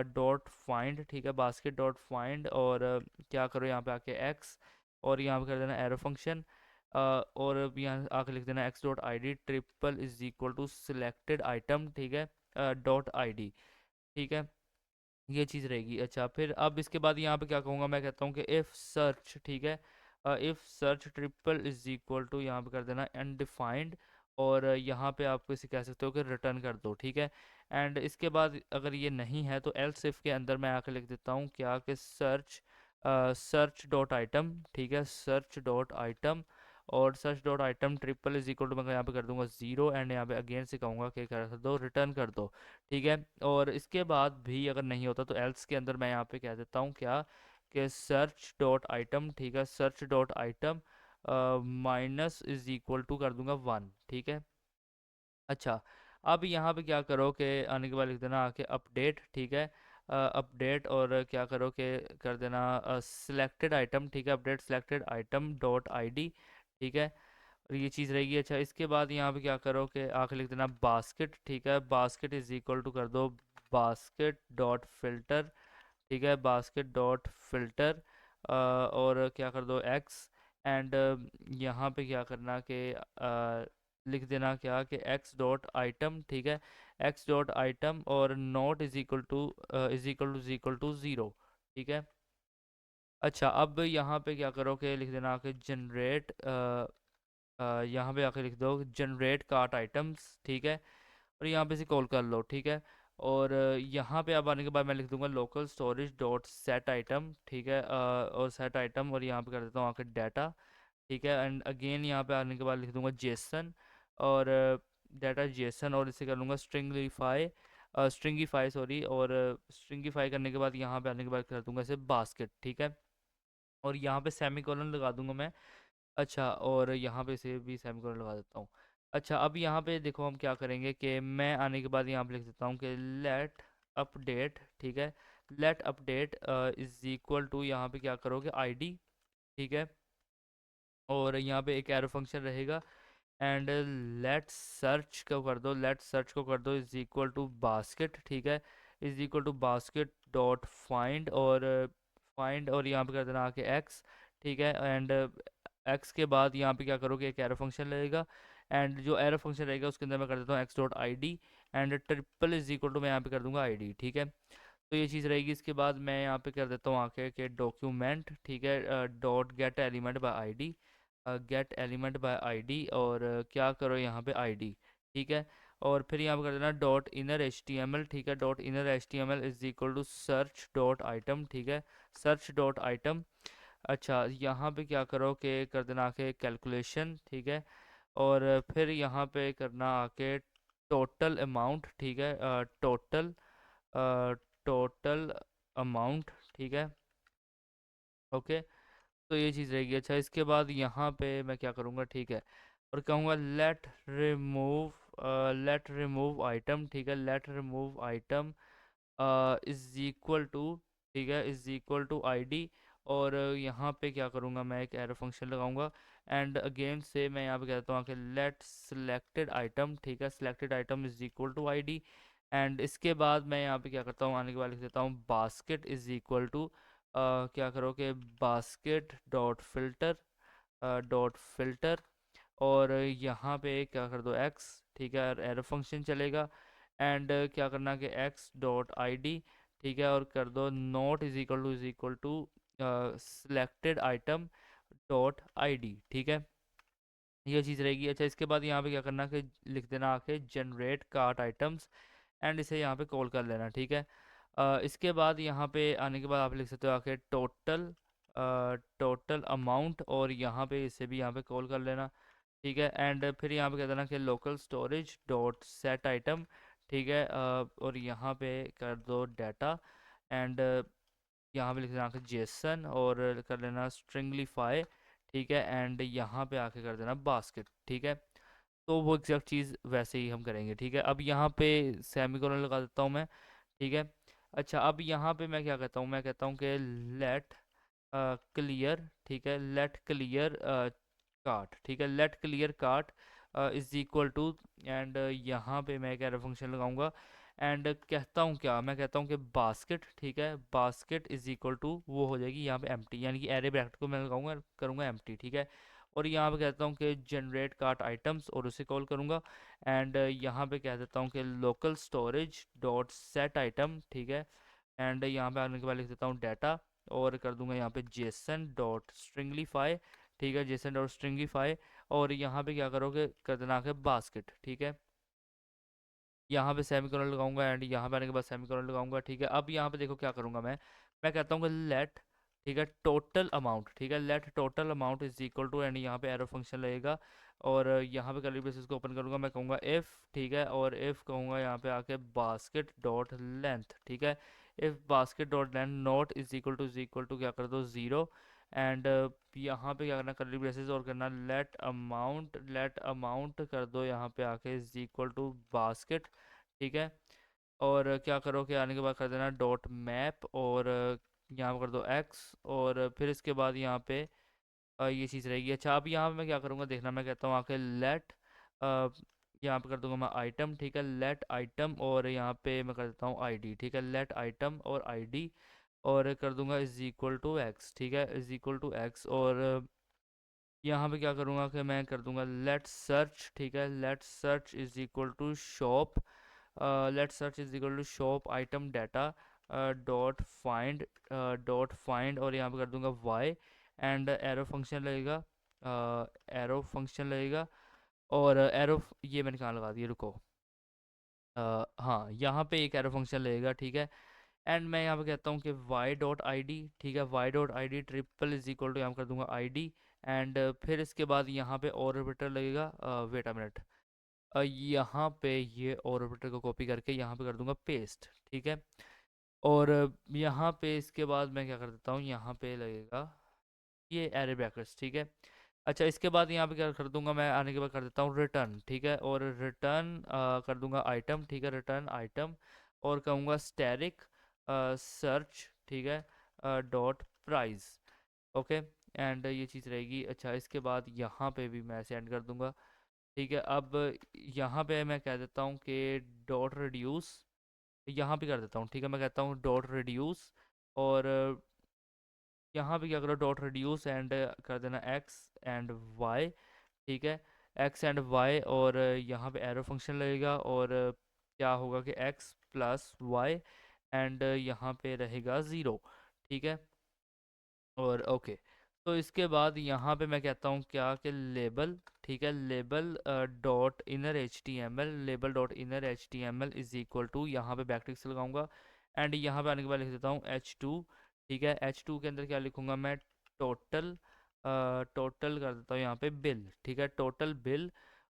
डॉट फाइंड, ठीक है, बास्केट डॉट फाइंड, और क्या करो यहाँ पे आके एक्स, और यहाँ पे कर देना एरो फंक्शन, और यहाँ आके लिख देना X dot I D triple is equal to selected item, ठीक है, डॉट आई डी, ठीक है, ये चीज़ रहेगी। अच्छा, फिर अब इसके बाद यहाँ पे क्या कहूँगा, मैं कहता हूँ कि इफ़ सर्च, ठीक है, if search triple is equal to, यहाँ पे कर देना अनडिफाइंड, और यहाँ पे आप इसे कह सकते हो कि रिटर्न कर दो, ठीक है। एंड इसके बाद अगर ये नहीं है तो एल्स इफ के अंदर मैं आके लिख देता हूँ क्या कि सर्च डॉट आइटम, ठीक है, सर्च डॉट आइटम, और search dot item triple is equal to मैं यहाँ पे कर दूंगा ज़ीरो, एंड यहाँ पे अगेन से कहूँगा कि कर दो, रिटर्न कर दो, ठीक है। और इसके बाद भी अगर नहीं होता तो एल्स के अंदर मैं यहाँ पे कह देता हूँ क्या कि सर्च डॉट आइटम, ठीक है, search dot item minus is equal to कर दूंगा वन, ठीक है। अच्छा, अब यहाँ पे क्या करो कि आने के बाद लिख देना आके अपडेट, ठीक है, अपडेट, और क्या करो कि कर देना सिलेक्टेड आइटम, ठीक है, update selected item dot ID, ठीक है। और ये चीज़ रहेगी। अच्छा, इसके बाद यहाँ पे क्या करो कि आके लिख देना बास्केट, ठीक है, बास्केट इज इक्वल टू कर दो बास्केट डॉट फिल्टर, ठीक है, बास्केट डॉट फिल्टर, और क्या कर दो एक्स, एंड यहाँ पे क्या करना कि लिख देना क्या कि एक्स डॉट आइटम, ठीक है, एक्स डॉट आइटम और not is equal to zero, ठीक है। अच्छा, अब यहाँ पे क्या करो कि लिख देना कि जनरेट, यहाँ पे आके लिख दो जनरेट कार्ट आइटम्स, ठीक है, और यहाँ पे से कॉल कर लो, ठीक है। और यहाँ पे अब आने के बाद मैं लिख दूंगा local storage dot set item, ठीक है, और सेट आइटम, और यहाँ पे कर देता हूँ आके डाटा, ठीक है, एंड अगेन यहाँ पे आने के बाद लिख दूंगा जेसन, और डाटा जेसन, और इसे कर लूँगा स्ट्रिंगीफाई सॉरी, और स्ट्रिंगीफाई करने के बाद यहाँ पे आने के बाद कर दूंगा इसे बास्केट, ठीक है, और यहाँ पे सेमी कॉलन लगा दूंगा मैं। अच्छा, और यहाँ पे से भी सेमीकोलन लगा देता हूँ। अच्छा, अब यहाँ पे देखो हम क्या करेंगे कि मैं आने के बाद यहाँ पे लिख देता हूँ कि लेट अपडेट, ठीक है, let update is equal to यहाँ पे क्या करोगे आईडी, ठीक है, और यहाँ पे एक एरो फंक्शन रहेगा, एंड लेट सर्च को कर दो, लेट सर्च को कर दो इज इक्वल टू बास्केट, ठीक है, is equal to basket dot find, और फाइंड, और यहाँ पे कर देना आके एक्स, ठीक है, एंड एक्स के बाद यहाँ पे क्या करोगे एक एरो फंक्शन लगेगा, एंड जो एरो फंक्शन रहेगा उसके अंदर मैं कर देता हूँ X dot I D, and triple is equal to मैं यहाँ पे कर दूंगा आई डी, ठीक है। तो ये चीज़ रहेगी। इसके बाद मैं यहाँ पे कर देता हूँ आके कि डॉक्यूमेंट, ठीक है, dot get element by ID, gate element by ID, और क्या करो यहाँ पे आईडी, ठीक है, और फिर यहाँ पे कर देना dot inner H T M L, ठीक है, dot inner H T M L is equal to search dot item, ठीक है, सर्च डॉट आइटम। अच्छा, यहाँ पे क्या करो कि कर देना आके कैलकुलेशन, ठीक है, और फिर यहाँ पे करना आके टोटल अमाउंट, ठीक है, टोटल टोटल अमाउंट, ठीक है, ओके। तो ये चीज़ रहेगी। अच्छा, इसके बाद यहाँ पे मैं क्या करूँगा, ठीक है, और कहूँगा लेट रिमूव आइटम, ठीक है, let remove item is equal to, ठीक है, इज इक्वल टू आईडी, और यहाँ पे क्या करूँगा मैं एक एरो फंक्शन लगाऊंगा, एंड अगेन से मैं यहाँ पे कहता हूँ कि लेट सिलेक्टेड आइटम, ठीक है, selected item is equal to ID, and इसके बाद मैं यहाँ पे क्या करता हूँ आने के बाद लिख देता हूँ बास्केट इज इक्वल टू क्या करो कि बास्केट डॉट फिल्टर, और यहाँ पे क्या कर दो एक्स, ठीक है, एरो फंक्शन चलेगा, एंड क्या करना कि एक्स डॉट आई डी, ठीक है, और कर दो not is equal to selected item dot I D, ठीक है, ये चीज़ रहेगी। अच्छा, इसके बाद यहाँ पे क्या करना कि लिख देना आके जनरेट कार्ट आइटम्स, एंड इसे यहाँ पे कॉल कर लेना, ठीक है। इसके बाद यहाँ पे आने के बाद आप लिख सकते हो आके टोटल अमाउंट, और यहाँ पे इसे भी यहाँ पे कॉल कर लेना, ठीक है, एंड फिर यहाँ पे कह देना कि local storage dot set item, ठीक है, और यहाँ पे कर दो डाटा, एंड यहाँ पे लिख देना कि जेसन, और कर लेना स्ट्रिंगलीफाई, ठीक है, एंड यहाँ पे आके कर देना बास्केट, ठीक है। तो वो एग्जैक्ट चीज़ वैसे ही हम करेंगे, ठीक है। अब यहाँ पे सेमीकोलन लगा देता हूँ मैं, ठीक है। अच्छा, अब यहाँ पे मैं क्या कहता हूँ, मैं कहता हूँ कि लेट क्लियर, ठीक है, लेट क्लियर कार्ट, ठीक है, let clear cart is equal to, and यहाँ पे मैं एक एरो फंक्शन लगाऊंगा, एंड कहता हूँ क्या, मैं कहता हूँ कि बास्केट, ठीक है, बास्केट इज इक्वल टू वो हो जाएगी यहाँ पे एम्प्टी, यानी कि एरे ब्रैकेट को मैं लगाऊंगा, करूँगा एम्प्टी, ठीक है, और यहाँ पे कहता हूँ कि जनरेट कार्ट आइटम्स, और उसे कॉल करूँगा, एंड यहाँ पे कह देता हूँ कि local storage dot set item, ठीक है, एंड यहाँ पे आने के बाद लिख देता हूँ डाटा, और कर दूंगा यहाँ पे जेसन डॉट स्ट्रिंगलीफाई, ठीक है, जेसन डॉट स्ट्रिंगलीफाई, और यहाँ पे क्या करोगे, कर देना आके बास्केट, ठीक है। यहाँ पे सेमीकोलन लगाऊंगा एंड यहाँ पे आने के बाद सेमीकोलन लगाऊंगा, ठीक है। अब यहाँ पे देखो क्या करूंगा मैं कहता हूँ लेट, ठीक है, टोटल अमाउंट, ठीक है, let total amount is equal to, and यहाँ पे एरो फंक्शन लगेगा और यहाँ पे कर्ली ब्रेसेस को ओपन करूंगा, मैं कहूँगा इफ़, ठीक है, और इफ़ कहूँगा यहाँ पे आके बास्केट डॉट लेंथ, ठीक है। If basket dot length not is equal to क्या कर दो 0, एंड यहाँ पे क्या करना, कर्ली ब्रेसेस और करना लेट अमाउंट कर दो यहाँ पे आके इज इक्वल टू बास्केट, ठीक है। और क्या करो कि आने के बाद कर देना डॉट मैप, और यहाँ पर कर दो एक्स, और फिर इसके बाद यहाँ पे ये चीज़ रहेगी। अच्छा, अब यहाँ पे मैं क्या करूँगा देखना, मैं कहता हूँ आके लेट, यहाँ पे कर दूंगा मैं आइटम, ठीक है, लेट आइटम, और यहाँ पे मैं कर देता हूँ आईडी, ठीक है, लेट आइटम और आईडी, और कर दूंगा इज इक्वल टू एक्स, ठीक है, इज इक्वल टू एक्स। और यहाँ पे क्या करूँगा कि मैं कर दूंगा लेट सर्च, ठीक है, let search is equal to shop, let search is equal to shop item data dot find, और यहाँ पे कर दूंगा वाई, एंड एरो फंक्शन लगेगा, एरो फंक्शन लगेगा, और एरो ये मैंने कहाँ लगा दिया, रुको, हाँ, यहाँ पे एक एरो फंक्शन लगेगा, ठीक है। एंड मैं यहाँ पे कहता हूँ कि वाई डॉट आई डी, ठीक है, Y dot I D triple is equal to, यहाँ कर दूंगा आई डी, एंड फिर इसके बाद यहाँ पे ऑर्बिटर लगेगा, वेट अ मिनट, यहाँ पे ये ऑर्बिटर को कॉपी करके यहाँ पे कर दूंगा पेस्ट, ठीक है। और यहाँ पे इसके बाद मैं क्या कर देता हूँ, यहाँ पे लगेगा ये एरे ब्रैकेट्स, ठीक है। अच्छा, इसके बाद यहाँ पे क्या कर दूंगा मैं, आने के बाद कर देता हूँ रिटर्न, ठीक है, और रिटर्न कर दूंगा आइटम, ठीक है, रिटर्न आइटम, और कहूँगा स्टैरिक सर्च, ठीक है, डॉट प्राइस, ओके, एंड ये चीज़ रहेगी। अच्छा, इसके बाद यहाँ पे भी मैं ऐसे एंड कर दूंगा, ठीक है। अब यहाँ पे मैं कह देता हूँ कि डॉट रिड्यूस, यहाँ पे कर देता हूँ, ठीक है, मैं कहता हूँ डॉट रिड्यूस, और यहाँ पे क्या करो डॉट रिड्यूस एंड कर देना एक्स एंड वाई, ठीक है, एक्स एंड वाई, और यहाँ पे एरो फंक्शन लगेगा, और क्या होगा कि एक्स प्लस वाई, एंड यहाँ पे रहेगा ज़ीरो, ठीक है। और ओके, तो इसके बाद यहाँ पे मैं कहता हूँ क्या कि लेबल, ठीक है, label dot inner H T M L, label dot inner H T M L is equal to, यहाँ पे बैकटिक्स लगाऊंगा, एंड यहाँ पे आने के बाद लिख देता हूँ एच टू, ठीक है, एच टू के अंदर क्या लिखूंगा मैं, टोटल, टोटल कर देता हूँ यहाँ पे बिल, ठीक है, टोटल बिल,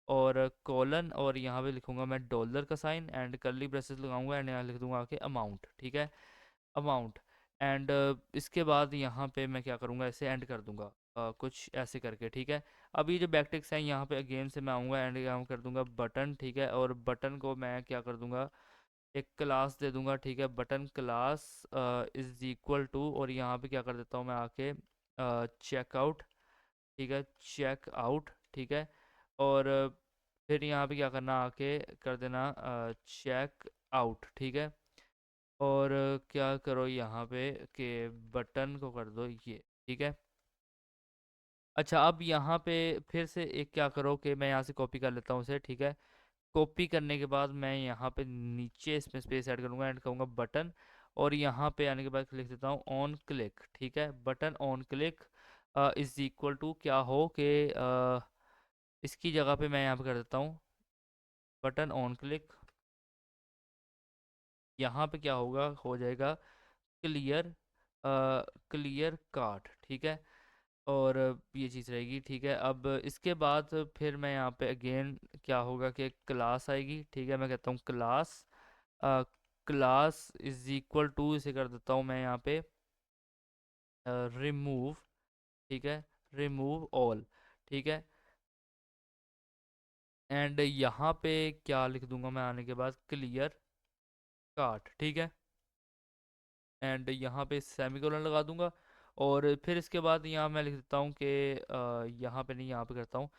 और कॉलन, और यहाँ पे लिखूंगा मैं डॉलर का साइन, एंड कर्ली ब्रेसेस लगाऊंगा, एंड यहाँ लिख दूंगा कि अमाउंट, ठीक है, अमाउंट, एंड इसके बाद यहाँ पे मैं क्या करूँगा, ऐसे एंड कर दूंगा, कुछ ऐसे करके, ठीक है। अभी जो बैकटिक्स हैं यहाँ पे अगेन से मैं आऊँगा एंड यहाँ कर दूंगा बटन, ठीक है, और बटन को मैं क्या कर दूंगा, एक क्लास दे दूंगा, ठीक है, button class is equal to, और यहाँ पे क्या कर देता हूँ मैं आके चेकआउट, ठीक है, चेकआउट, ठीक है, और फिर यहाँ पे क्या करना, आके कर देना चेक आउट, ठीक है, और क्या करो यहाँ पे कि बटन को कर दो ये, ठीक है। अच्छा, अब यहाँ पे फिर से एक क्या करो कि मैं यहाँ से कॉपी कर लेता हूँ उसे, ठीक है। कॉपी करने के बाद मैं यहाँ पे नीचे इसमें स्पेस ऐड करूँगा एंड कहूँगा बटन, और यहाँ पे आने के बाद लिख देता हूँ ऑन क्लिक, ठीक है, button on click is equal to क्या हो कि इसकी जगह पे मैं यहाँ पे कर देता हूँ बटन ऑन क्लिक, यहाँ पे क्या होगा, हो जाएगा क्लियर, क्लियर कार्ट, ठीक है, और ये चीज़ रहेगी, ठीक है। अब इसके बाद फिर मैं यहाँ पे अगेन क्या होगा कि क्लास आएगी, ठीक है, मैं कहता हूँ class, class is equal to, इसे कर देता हूँ मैं यहाँ पे रिमूव, ठीक है, रिमूव ऑल, ठीक है, एंड यहाँ पे क्या लिख दूंगा मैं आने के बाद क्लियर कार्ट, ठीक है, एंड यहाँ पे सेमीकोलन लगा दूंगा, और फिर इसके बाद यहाँ मैं लिख देता हूँ कि यहाँ पे नहीं, यहाँ पे करता हूँ,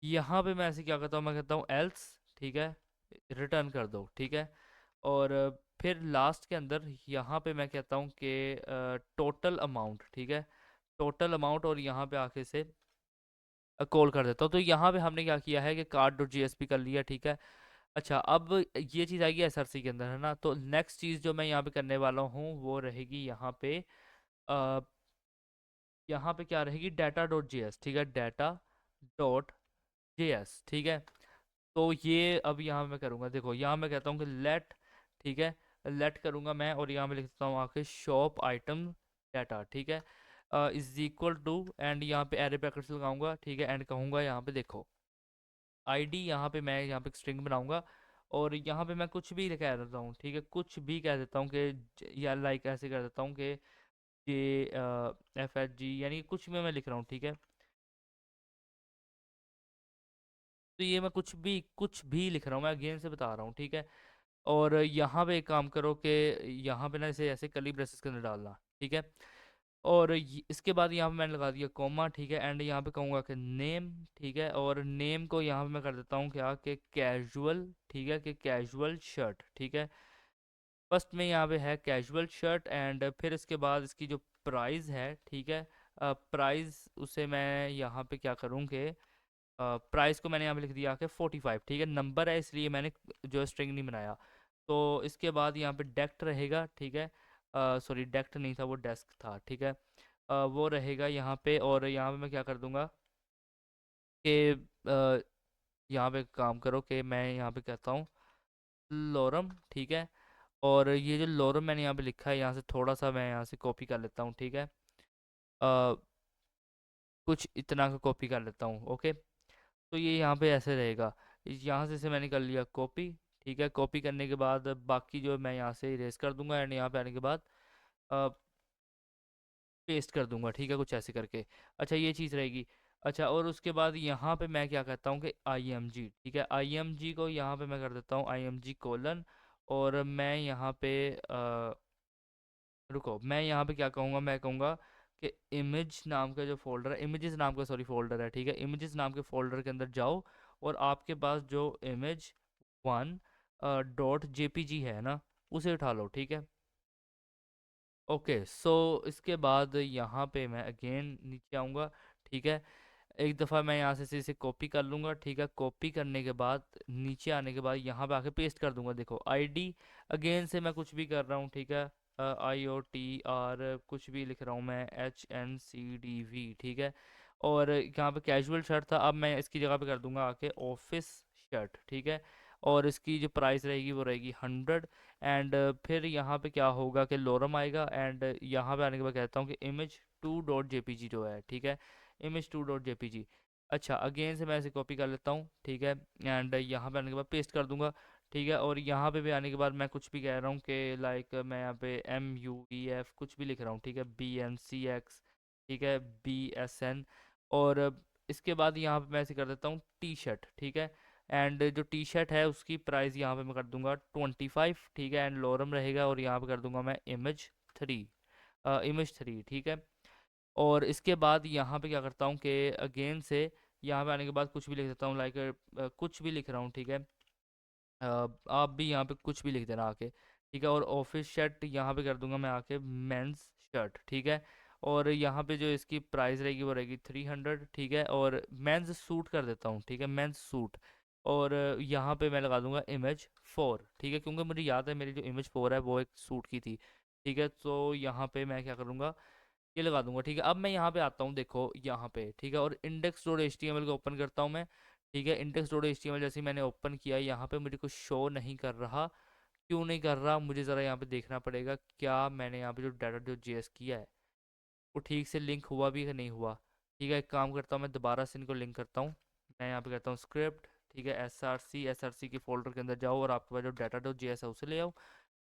यहाँ पे मैं ऐसे क्या करता हूँ, मैं कहता हूँ एल्स, ठीक है, रिटर्न कर दो, ठीक है, और फिर लास्ट के अंदर यहाँ पे मैं कहता हूँ कि टोटल अमाउंट, ठीक है, टोटल अमाउंट, और यहाँ पे आके से कॉल कर देता हूँ। तो यहाँ पे हमने क्या किया है कि कार्ड डॉट जीएसपी कर लिया, ठीक है। अच्छा, अब ये चीज़ आएगी एसआरसी के अंदर, है ना। तो नेक्स्ट चीज़ जो मैं यहाँ पे करने वाला हूँ वो रहेगी यहाँ पे, अ, यहाँ पे क्या रहेगी, डाटा डॉट जी एस, ठीक है, डाटा डॉट JS, ठीक है। तो ये अब यहाँ मैं करूँगा, देखो यहाँ मैं कहता हूँ कि लेट, ठीक है, लेट करूँगा मैं, और यहाँ मैं लिख देता हूँ आके शॉप आइटम डाटा, ठीक है, इज इक्वल टू, एंड यहाँ पे एरे ब्रैकेट्स लगाऊंगा, ठीक है, एंड कहूँगा यहाँ पे देखो आईडी, यहाँ पे मैं यहाँ पे स्ट्रिंग बनाऊंगा, और यहाँ पे मैं कुछ भी कह देता हूँ, ठीक है, कुछ भी कह देता हूँ कि या लाइक ऐसे कर देता हूँ कि JFHG, यानी कि कुछ भी मैं लिख रहा हूँ, ठीक है। तो ये मैं कुछ भी लिख रहा हूँ, मैं अगेन से बता रहा हूँ, ठीक है। और यहाँ पे एक काम करो कि यहाँ पे ना इसे ऐसे कली ब्रेसेस के अंदर डालना, ठीक है। और इसके बाद यहाँ पे मैंने लगा दिया कॉमा, ठीक है, एंड यहाँ पे कहूँगा कि नेम, ठीक है, और नेम को यहाँ पे मैं कर देता हूँ क्या कि कैजुअल, ठीक है, कि कैजुअल शर्ट, ठीक है। फर्स्ट में यहाँ पे है कैजुअल शर्ट, एंड फिर इसके बाद इसकी जो प्राइस है, ठीक है, प्राइस उसे मैं यहाँ पे क्या करूँ कि प्राइस को मैंने यहाँ पे लिख दिया कि 45, ठीक है, नंबर है इसलिए मैंने जो स्ट्रिंग नहीं बनाया। तो इसके बाद यहाँ पे डेक्ट रहेगा, ठीक है, सॉरी डेक्ट नहीं था वो डेस्क था, ठीक है, वो रहेगा यहाँ पे, और यहाँ पे मैं क्या कर दूंगा कि यहाँ पे काम करो कि मैं यहाँ पे कहता हूँ लोरम, ठीक है। और ये जो लोरम मैंने यहाँ पे लिखा है, यहाँ से थोड़ा सा मैं यहाँ से कॉपी कर लेता हूँ, ठीक है, कुछ इतना का कॉपी कर लेता हूँ, ओके। तो ये यहाँ पे ऐसे रहेगा, यहाँ से इसे मैंने कर लिया कॉपी, ठीक है। कॉपी करने के बाद बाकी जो मैं यहाँ से इरेज कर दूंगा, एंड यहाँ पे आने के बाद पेस्ट कर दूंगा, ठीक है, कुछ ऐसे करके। अच्छा ये चीज़ रहेगी। अच्छा, और उसके बाद यहाँ पे मैं क्या कहता हूँ कि IMG, ठीक है, IMG को यहाँ पे मैं कर देता हूँ IMG कोलन, और मैं यहाँ पे रुको, मैं यहाँ पे क्या कहूँगा, मैं कहूँगा कि इमेज नाम का जो फोल्डर है, इमेजेस नाम का सॉरी फोल्डर है, ठीक है, इमेजेस नाम के फोल्डर के अंदर जाओ, और आपके पास जो इमेज 1 .jpg है ना, उसे उठा लो, ठीक है। ओके, सो इसके बाद यहाँ पे मैं अगेन नीचे आऊँगा, ठीक है। एक दफ़ा मैं यहाँ से इसे कॉपी कर लूँगा, ठीक है। कॉपी करने के बाद नीचे आने के बाद यहाँ पे आके पेस्ट कर दूंगा, देखो आईडी, अगेन से मैं कुछ भी कर रहा हूँ, ठीक है, IOTR कुछ भी लिख रहा हूँ मैं, HNCDV, ठीक है। और यहाँ पे कैजुअल शर्ट था, अब मैं इसकी जगह पे कर दूंगा आके ऑफिस शर्ट, ठीक है। और इसकी जो प्राइस रहेगी वो रहेगी 100, एंड फिर यहाँ पे क्या होगा कि लोरम आएगा, एंड यहाँ पे आने के बाद कहता हूँ कि image2.jpg जो है, ठीक है, image2.jpg। अच्छा, अगेन से मैं इसे कॉपी कर लेता हूँ, ठीक है, एंड यहाँ पे आने के बाद पेस्ट कर दूंगा, ठीक है। और यहाँ पे भी आने के बाद मैं कुछ भी कह रहा हूँ कि लाइक मैं यहाँ पे MUEF कुछ भी लिख रहा हूँ, ठीक है, BNCX, ठीक है, BSN। और इसके बाद यहाँ पे मैं ऐसे कर देता हूँ टी शर्ट, ठीक है, एंड जो टी शर्ट है उसकी प्राइस यहाँ पे मैं कर दूंगा 25, ठीक है, एंड लोरम रहेगा, और यहाँ पे कर दूंगा मैं इमेज 3, ठीक है। और इसके बाद यहाँ पे क्या करता हूँ कि अगेन से यहाँ पे आने के बाद कुछ भी लिख देता हूँ, लाइक कुछ भी लिख रहा हूँ, ठीक है। आप भी यहाँ पे कुछ भी लिख देना आके, ठीक है। और ऑफिस शर्ट यहाँ पे कर दूंगा मैं आके मेंस शर्ट, ठीक है। और यहाँ पे जो इसकी प्राइस रहेगी वो रहेगी 300, ठीक है। और मेंस सूट कर देता हूँ, ठीक है, मेंस सूट। और यहाँ पे मैं लगा दूंगा image 4, ठीक है, क्योंकि मुझे याद है मेरी जो image 4 है वो एक सूट की थी, ठीक है। तो यहाँ पे मैं क्या करूँगा, ये लगा दूंगा, ठीक है। अब मैं यहाँ पे आता हूँ, देखो यहाँ पे, ठीक है, और index.html को ओपन करता हूँ मैं, ठीक है। index.html जैसे ही मैंने ओपन किया, यहाँ पे मुझे कुछ शो नहीं कर रहा, क्यों नहीं कर रहा, मुझे ज़रा यहाँ पे देखना पड़ेगा, क्या मैंने यहाँ पे जो data.js किया है वो ठीक से लिंक हुआ भी कि नहीं हुआ, ठीक है। एक काम करता हूँ, मैं दोबारा से इनको लिंक करता हूँ। मैं यहाँ पे कहता हूँ स्क्रिप्ट, ठीक है, SRC के फोल्डर के अंदर जाओ, और आपके पास जो data.js है उसे ले आओ,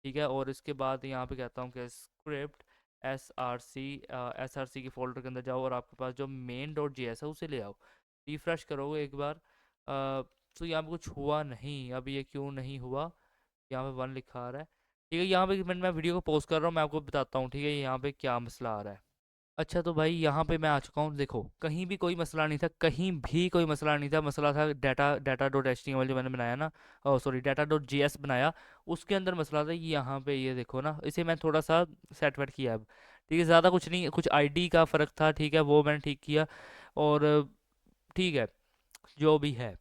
ठीक है। और इसके बाद यहाँ पे कहता हूँ कि स्क्रिप्ट एस आर सी के फोल्डर के अंदर जाओ, और आपके पास जो main.js है उसे ले आओ। रिफ्रेश करोगे एक बार, तो यहाँ पे कुछ हुआ नहीं, अब ये क्यों नहीं हुआ, यहाँ पे 1 लिखा आ रहा है, ठीक है। यहाँ पे मैं वीडियो को पॉज कर रहा हूँ, मैं आपको बताता हूँ, ठीक है, यहाँ पे क्या मसला आ रहा है। अच्छा, तो भाई यहाँ पे मैं आ चुका हूँ, देखो कहीं भी कोई मसला नहीं था, कहीं भी कोई मसला नहीं था, मसला था डाटा.html जो मैंने बनाया ना, सॉरी डाटा.js बनाया, उसके अंदर मसला था। यहाँ पे ये देखो ना, इसे मैं थोड़ा सा सेट वेट किया अब, ठीक है, ज़्यादा कुछ नहीं, कुछ आईडी का फ़र्क था, ठीक है, वो मैंने ठीक किया। और ठीक है, जो भी है,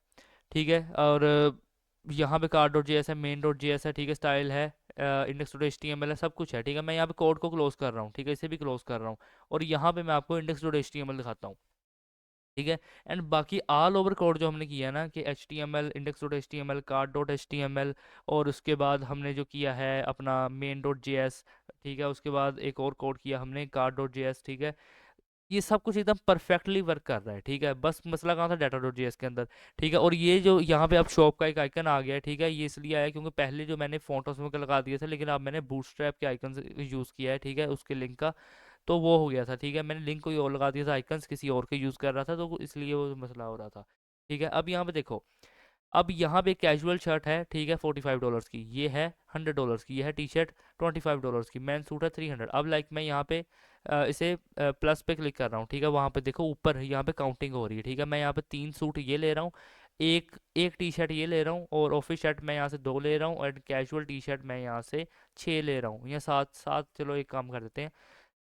ठीक है। और यहाँ पे car.js है, main.js है, ठीक है, स्टाइल है, index.html है, सब कुछ है, ठीक है। मैं यहाँ पे कोड को क्लोज कर रहा हूँ, ठीक है, इसे भी क्लोज कर रहा हूँ, और यहाँ पे मैं आपको index.html दिखाता हूँ। ठीक है। एंड बाकी ऑल ओवर कोड जो हमने किया ना कि H T M L index dot H T M L card dot H T M L, और उसके बाद हमने जो किया है अपना मेन डॉट जे एस, ठीक है, उसके बाद एक और कोड किया हमने कार्ड डॉट जे एस, ठीक है। ये सब कुछ एकदम परफेक्टली वर्क कर रहा है, ठीक है। बस मसला कहाँ था, डाटा डॉट जेएस के अंदर, ठीक है। और ये जो यहाँ पे अब शॉप का एक आइकन आ गया है, ठीक है, ये इसलिए आया क्योंकि पहले जो मैंने फोटोज में लगा दिए थे, लेकिन अब मैंने बूटस्ट्रैप के आइकन यूज़ किया है, ठीक है, उसके लिंक का, तो वो हो गया था, ठीक है। मैंने लिंक कोई और लगा दिया था, आइकन्स किसी और के यूज़ कर रहा था, तो इसलिए वो मसला हो रहा था, ठीक है। अब यहाँ पे देखो, अब यहाँ पे कैजुअल शर्ट है, ठीक है, $45 की, ये है $100 की, ये है टी शर्ट $25 की, मैन सूट है 300। अब लाइक मैं यहाँ पे इसे प्लस पे क्लिक कर रहा हूँ, ठीक है, वहाँ पे देखो ऊपर यहाँ पे काउंटिंग हो रही है, ठीक है। मैं यहाँ पे 3 सूट ये ले रहा हूँ, एक एक टी शर्ट ये ले रहा हूँ, और ऑफिस शर्ट मैं यहाँ से 2 ले रहा हूँ, और कैजुअल टी शर्ट मैं यहाँ से 6 ले रहा हूँ, या 7 7, चलो एक काम कर देते हैं,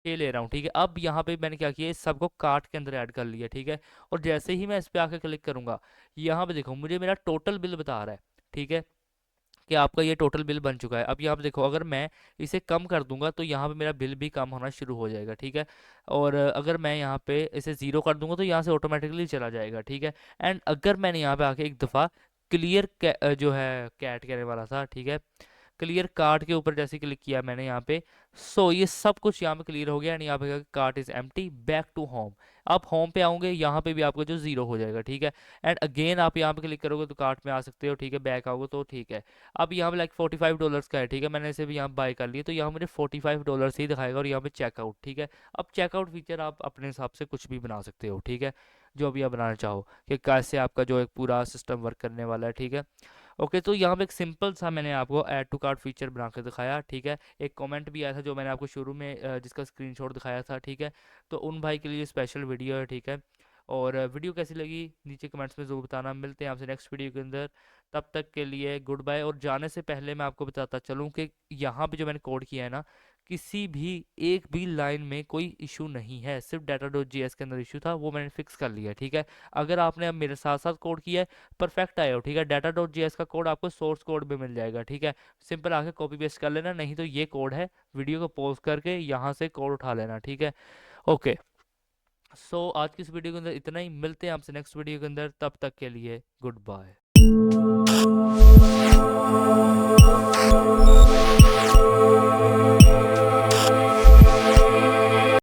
ये ले रहा हूँ, ठीक है। अब यहाँ पे मैंने क्या किया, इस सबको कार्ट के अंदर ऐड कर लिया, ठीक है। और जैसे ही मैं इस पे आके क्लिक करूंगा, यहाँ पे देखो मुझे मेरा टोटल बिल बता रहा है, ठीक है, कि आपका ये टोटल बिल बन चुका है। अब यहाँ पे देखो, अगर मैं इसे कम कर दूंगा तो यहाँ पे मेरा बिल भी कम होना शुरू हो जाएगा, ठीक है। और अगर मैं यहाँ पे इसे ज़ीरो कर दूंगा तो यहाँ से ऑटोमेटिकली चला जाएगा, ठीक है। एंड अगर मैंने यहाँ पे आके एक दफ़ा क्लियर जो है कैट कहने वाला था, ठीक है, क्लियर कार्ट के ऊपर जैसे क्लिक किया मैंने यहाँ पे, सो ये सब कुछ यहाँ पे क्लियर हो गया, एंड यहाँ पे cart is empty, back to home. आप होम पे आओगे, यहाँ पे भी आपका जो जीरो हो जाएगा, ठीक है। एंड अगेन आप यहाँ पे क्लिक करोगे तो कार्ट में आ सकते हो, ठीक है, बैक आओगे तो ठीक है। अब यहाँ पे लाइक $45 का है, ठीक है, मैंने इसे भी यहाँ बाय कर लिया, तो यहाँ मुझे $45 ही दिखाएगा, और यहाँ पे चेकआउट, ठीक है। अब चेकआउट फीचर आप अपने हिसाब से कुछ भी बना सकते हो, ठीक है, जो भी आप बनाना चाहो, कि कैसे आपका जो एक पूरा सिस्टम वर्क करने वाला है, ठीक है। ओके, तो यहाँ पे एक सिंपल सा मैंने आपको ऐड टू कार्ट फीचर बना के दिखाया, ठीक है। एक कमेंट भी आया था जो मैंने आपको शुरू में जिसका स्क्रीनशॉट दिखाया था, ठीक है। तो उन भाई के लिए स्पेशल वीडियो है, ठीक है। और वीडियो कैसी लगी नीचे कमेंट्स में ज़रूर बताना। मिलते हैं आपसे नेक्स्ट वीडियो के अंदर, तब तक के लिए गुड बाय। और जाने से पहले मैं आपको बताता चलूँ कि यहाँ पे जो मैंने कोड किया है ना, किसी भी एक भी लाइन में कोई इशू नहीं है, सिर्फ डाटा डॉट जी एस के अंदर इशू था, वो मैंने फिक्स कर लिया, ठीक है। अगर आपने अब मेरे साथ साथ कोड किया है, परफेक्ट आए हो, ठीक है। डाटा डॉट जीएस का कोड आपको सोर्स कोड भी मिल जाएगा, ठीक है। सिंपल आके कॉपी पेस्ट कर लेना, नहीं तो ये कोड है, वीडियो को पॉज करके यहाँ से कोड उठा लेना, ठीक है। ओके, सो आज की इस वीडियो के अंदर इतना ही। मिलते हैं आपसे नेक्स्ट वीडियो के अंदर, तब तक के लिए गुड बाय।